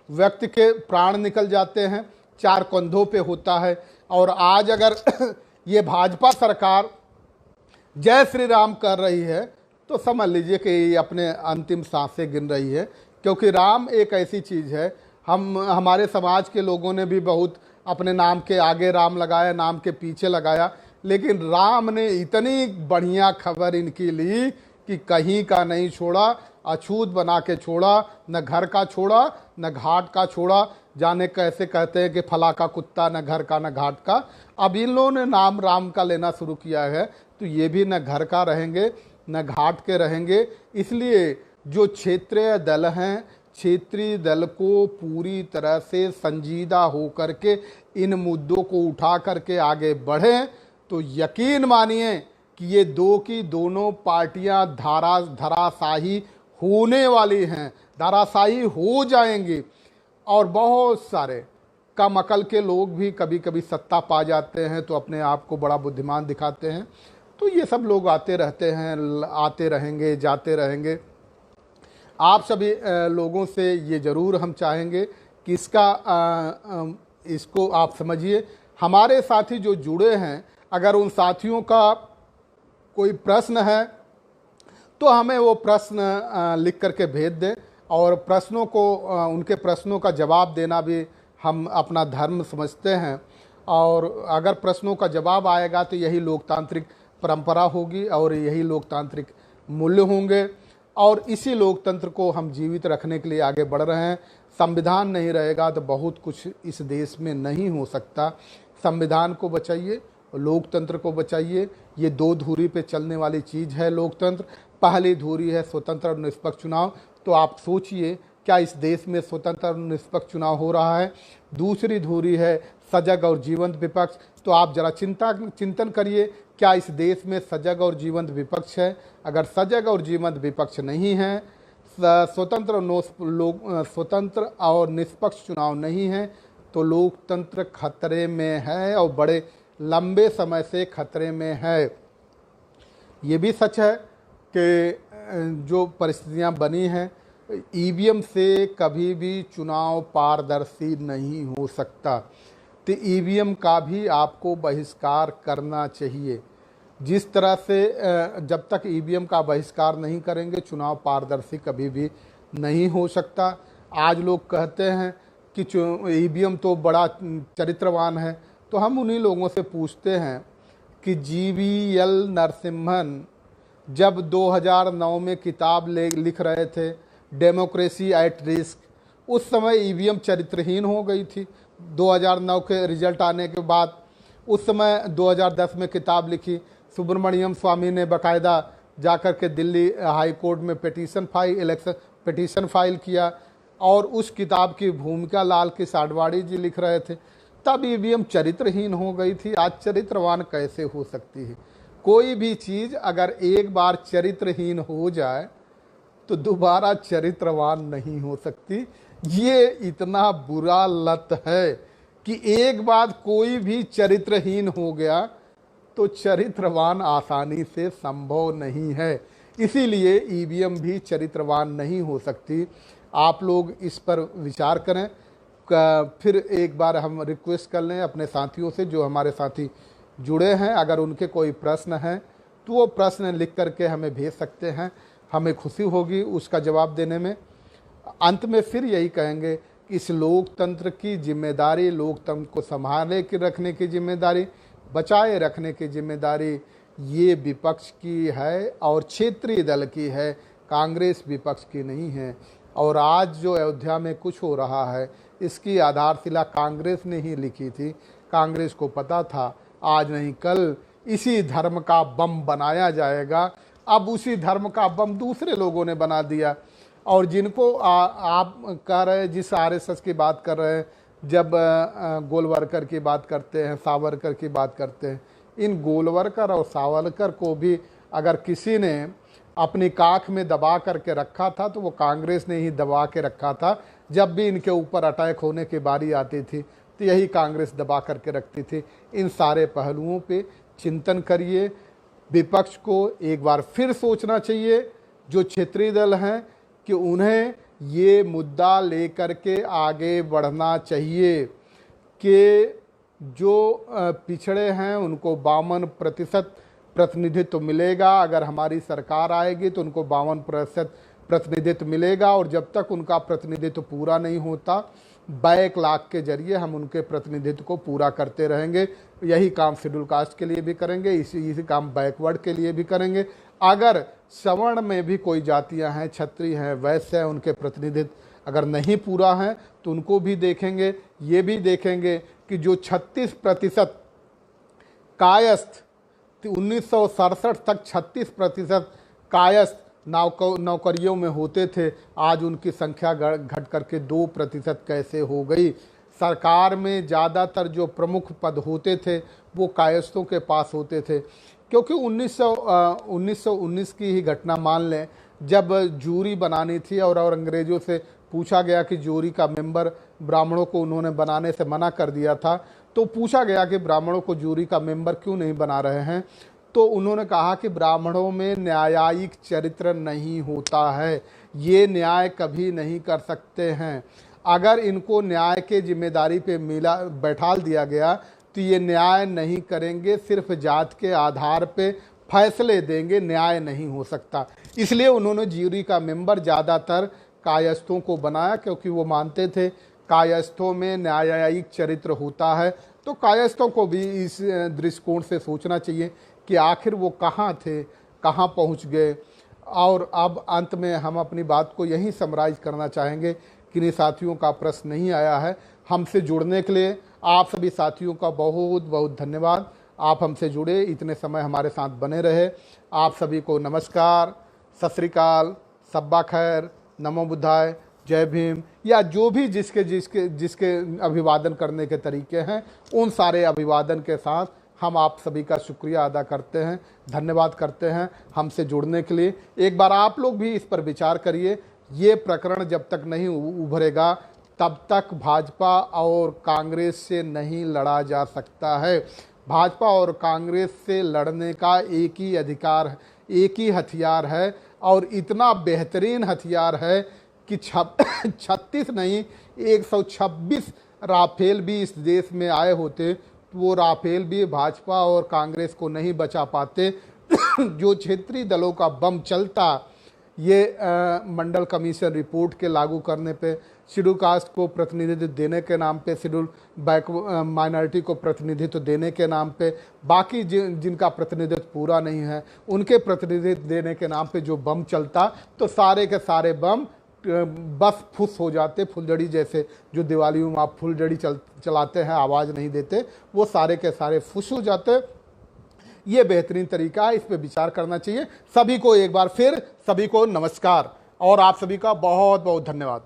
व्यक्ति के प्राण निकल जाते हैं, चार कंधों पे होता है। और आज अगर ये भाजपा सरकार जय श्री राम कर रही है तो समझ लीजिए कि ये अपने अंतिम सांसें गिन रही है, क्योंकि राम एक ऐसी चीज़ है। हमारे समाज के लोगों ने भी बहुत अपने नाम के आगे राम लगाया, नाम के पीछे लगाया, लेकिन राम ने इतनी बढ़िया खबर इनकी ली कि कहीं का नहीं छोड़ा, अछूत बना के छोड़ा, न घर का छोड़ा न घाट का छोड़ा। जाने कैसे कहते हैं कि फला का कुत्ता, न घर का न घाट का। अब इन लोगों ने नाम राम का लेना शुरू किया है तो ये भी न घर का रहेंगे न घाट के रहेंगे। इसलिए जो क्षेत्रीय दल हैं, क्षेत्रीय दल को पूरी तरह से संजीदा होकर के इन मुद्दों को उठा करके आगे बढ़ें तो यकीन मानिए कि ये दो की दोनों पार्टियां धराशाही होने वाली हैं, धराशाही हो जाएंगी। और बहुत सारे कम अकल के लोग भी कभी कभी सत्ता पा जाते हैं तो अपने आप को बड़ा बुद्धिमान दिखाते हैं। तो ये सब लोग आते रहते हैं, आते रहेंगे, जाते रहेंगे। आप सभी लोगों से ये ज़रूर हम चाहेंगे कि इसको आप समझिए। हमारे साथी जो जुड़े हैं, अगर उन साथियों का कोई प्रश्न है तो हमें वो प्रश्न लिख करके भेज दें, और प्रश्नों को, उनके प्रश्नों का जवाब देना भी हम अपना धर्म समझते हैं। और अगर प्रश्नों का जवाब आएगा तो यही लोकतांत्रिक परंपरा होगी और यही लोकतांत्रिक मूल्य होंगे, और इसी लोकतंत्र को हम जीवित रखने के लिए आगे बढ़ रहे हैं। संविधान नहीं रहेगा तो बहुत कुछ इस देश में नहीं हो सकता। संविधान को बचाइए, लोकतंत्र को बचाइए। ये दो धुरी पे चलने वाली चीज़ है लोकतंत्र। पहली धुरी है स्वतंत्र और निष्पक्ष चुनाव। तो आप सोचिए, क्या इस देश में स्वतंत्र और निष्पक्ष चुनाव हो रहा है? दूसरी धुरी है सजग और जीवंत विपक्ष। तो आप जरा चिंतन करिए, क्या इस देश में सजग और जीवंत विपक्ष है? अगर सजग और जीवंत विपक्ष नहीं है, स्वतंत्र और निष्पक्ष चुनाव नहीं है, तो लोकतंत्र खतरे में है और बड़े लंबे समय से खतरे में है। ये भी सच है कि जो परिस्थितियां बनी हैं, ईवीएम से कभी भी चुनाव पारदर्शी नहीं हो सकता। तो ईवीएम का भी आपको बहिष्कार करना चाहिए। जिस तरह से जब तक ईवीएम का बहिष्कार नहीं करेंगे, चुनाव पारदर्शी कभी भी नहीं हो सकता। आज लोग कहते हैं कि ईवीएम तो बड़ा चरित्रवान है, तो हम उन्हीं लोगों से पूछते हैं कि जीवीएल नरसिम्हन जब 2009 में किताब लिख रहे थे डेमोक्रेसी एट रिस्क, उस समय ईवीएम चरित्रहीन हो गई थी। 2009 के रिजल्ट आने के बाद उस समय 2010 में किताब लिखी। सुब्रमण्यम स्वामी ने बाकायदा जाकर के दिल्ली हाई कोर्ट में पिटीशन फाइल किया, और उस किताब की भूमिका लाल किस आडवाणी जी लिख रहे थे। तब ईवीएम चरित्रहीन हो गई थी, आज चरित्रवान कैसे हो सकती है? कोई भी चीज़ अगर एक बार चरित्रहीन हो जाए तो दोबारा चरित्रवान नहीं हो सकती। ये इतना बुरा लत है कि एक बार कोई भी चरित्रहीन हो गया तो चरित्रवान आसानी से संभव नहीं है। इसीलिए ईवीएम भी चरित्रवान नहीं हो सकती। आप लोग इस पर विचार करें। फिर एक बार हम रिक्वेस्ट कर लें अपने साथियों से, जो हमारे साथी जुड़े हैं, अगर उनके कोई प्रश्न हैं तो वो प्रश्न लिख करके हमें भेज सकते हैं। हमें खुशी होगी उसका जवाब देने में। अंत में फिर यही कहेंगे कि इस लोकतंत्र की जिम्मेदारी, लोकतंत्र को संभाले के रखने की जिम्मेदारी, बचाए रखने की जिम्मेदारी ये विपक्ष की है और क्षेत्रीय दल की है, कांग्रेस विपक्ष की नहीं है। और आज जो अयोध्या में कुछ हो रहा है इसकी आधारशिला कांग्रेस ने ही लिखी थी। कांग्रेस को पता था आज नहीं कल इसी धर्म का बम बनाया जाएगा। अब उसी धर्म का बम दूसरे लोगों ने बना दिया। और जिनको आप कह रहे हैं, जिस आरएसएस की बात कर रहे हैं, जब गोलवरकर की बात करते हैं, सावरकर की बात करते हैं, इन गोलवरकर और सावरकर को भी अगर किसी ने अपनी काख में दबा करके रखा था तो वो कांग्रेस ने ही दबा के रखा था। जब भी इनके ऊपर अटैक होने की बारी आती थी तो यही कांग्रेस दबा करके रखती थी। इन सारे पहलुओं पे चिंतन करिए। विपक्ष को एक बार फिर सोचना चाहिए, जो क्षेत्रीय दल हैं, कि उन्हें ये मुद्दा लेकर के आगे बढ़ना चाहिए कि जो पिछड़े हैं उनको 52% प्रतिनिधित्व मिलेगा। अगर हमारी सरकार आएगी तो उनको 52% प्रतिनिधित्व मिलेगा। और जब तक उनका प्रतिनिधित्व पूरा नहीं होता, बैकलॉग के जरिए हम उनके प्रतिनिधित्व को पूरा करते रहेंगे। यही काम शेड्यूल कास्ट के लिए भी करेंगे, इसी काम बैकवर्ड के लिए भी करेंगे। अगर सवर्ण में भी कोई जातियां हैं, क्षत्रिय हैं, वैश्य हैं, उनके प्रतिनिधित्व अगर नहीं पूरा हैं तो उनको भी देखेंगे। ये भी देखेंगे कि जो 36% कायस्थ 1967 तक 36% कायस्थ नौकरियों में होते थे, आज उनकी संख्या घट करके 2% कैसे हो गई। सरकार में ज़्यादातर जो प्रमुख पद होते थे वो कायस्थों के पास होते थे। क्योंकि 1919 की ही घटना मान लें, जब जूरी बनानी थी और अंग्रेज़ों से पूछा गया कि जूरी का मेंबर ब्राह्मणों को उन्होंने बनाने से मना कर दिया था, तो पूछा गया कि ब्राह्मणों को जूरी का मेंबर क्यों नहीं बना रहे हैं, तो उन्होंने कहा कि ब्राह्मणों में न्यायिक चरित्र नहीं होता है, ये न्याय कभी नहीं कर सकते हैं। अगर इनको न्याय के जिम्मेदारी पे बैठाल दिया गया तो ये न्याय नहीं करेंगे, सिर्फ जात के आधार पे फैसले देंगे, न्याय नहीं हो सकता। इसलिए उन्होंने जूरी का मेंबर ज़्यादातर कायस्थों को बनाया, क्योंकि वो मानते थे कायस्थों में न्यायिक चरित्र होता है। तो कायस्थों को भी इस दृष्टिकोण से सोचना चाहिए कि आखिर वो कहाँ थे, कहाँ पहुँच गए। और अब अंत में हम अपनी बात को यहीं समराइज करना चाहेंगे। किन्हीं साथियों का प्रश्न नहीं आया है। हमसे जुड़ने के लिए आप सभी साथियों का बहुत बहुत धन्यवाद। आप हमसे जुड़े, इतने समय हमारे साथ बने रहे। आप सभी को नमस्कार, सत श्री अकाल, सब्बा खैर, नमो बुद्धाय, जय भीम, या जो भी जिसके अभिवादन करने के तरीके हैं, उन सारे अभिवादन के साथ हम आप सभी का शुक्रिया अदा करते हैं, धन्यवाद करते हैं हमसे जुड़ने के लिए। एक बार आप लोग भी इस पर विचार करिए। ये प्रकरण जब तक नहीं उभरेगा तब तक भाजपा और कांग्रेस से नहीं लड़ा जा सकता है। भाजपा और कांग्रेस से लड़ने का एक ही अधिकार, एक ही हथियार है, और इतना बेहतरीन हथियार है कि 36 नहीं 126 राफेल भी इस देश में आए होते तो वो राफेल भी भाजपा और कांग्रेस को नहीं बचा पाते। जो क्षेत्रीय दलों का बम चलता, ये मंडल कमीशन रिपोर्ट के लागू करने पे, शेड्यूल कास्ट को प्रतिनिधित्व देने के नाम पे, शेड्यूल माइनॉरिटी को प्रतिनिधित्व देने के नाम पे, बाकी जिनका प्रतिनिधित्व पूरा नहीं है उनके प्रतिनिधित्व देने के नाम पे जो बम चलता, तो सारे के सारे बम बस फुस हो जाते। फुलझड़ी जैसे जो दिवाली में आप फुलझड़ी चलाते हैं, आवाज़ नहीं देते, वो सारे के सारे फुस हो जाते। ये बेहतरीन तरीका है, इस पे विचार करना चाहिए। सभी को एक बार फिर सभी को नमस्कार और आप सभी का बहुत बहुत धन्यवाद।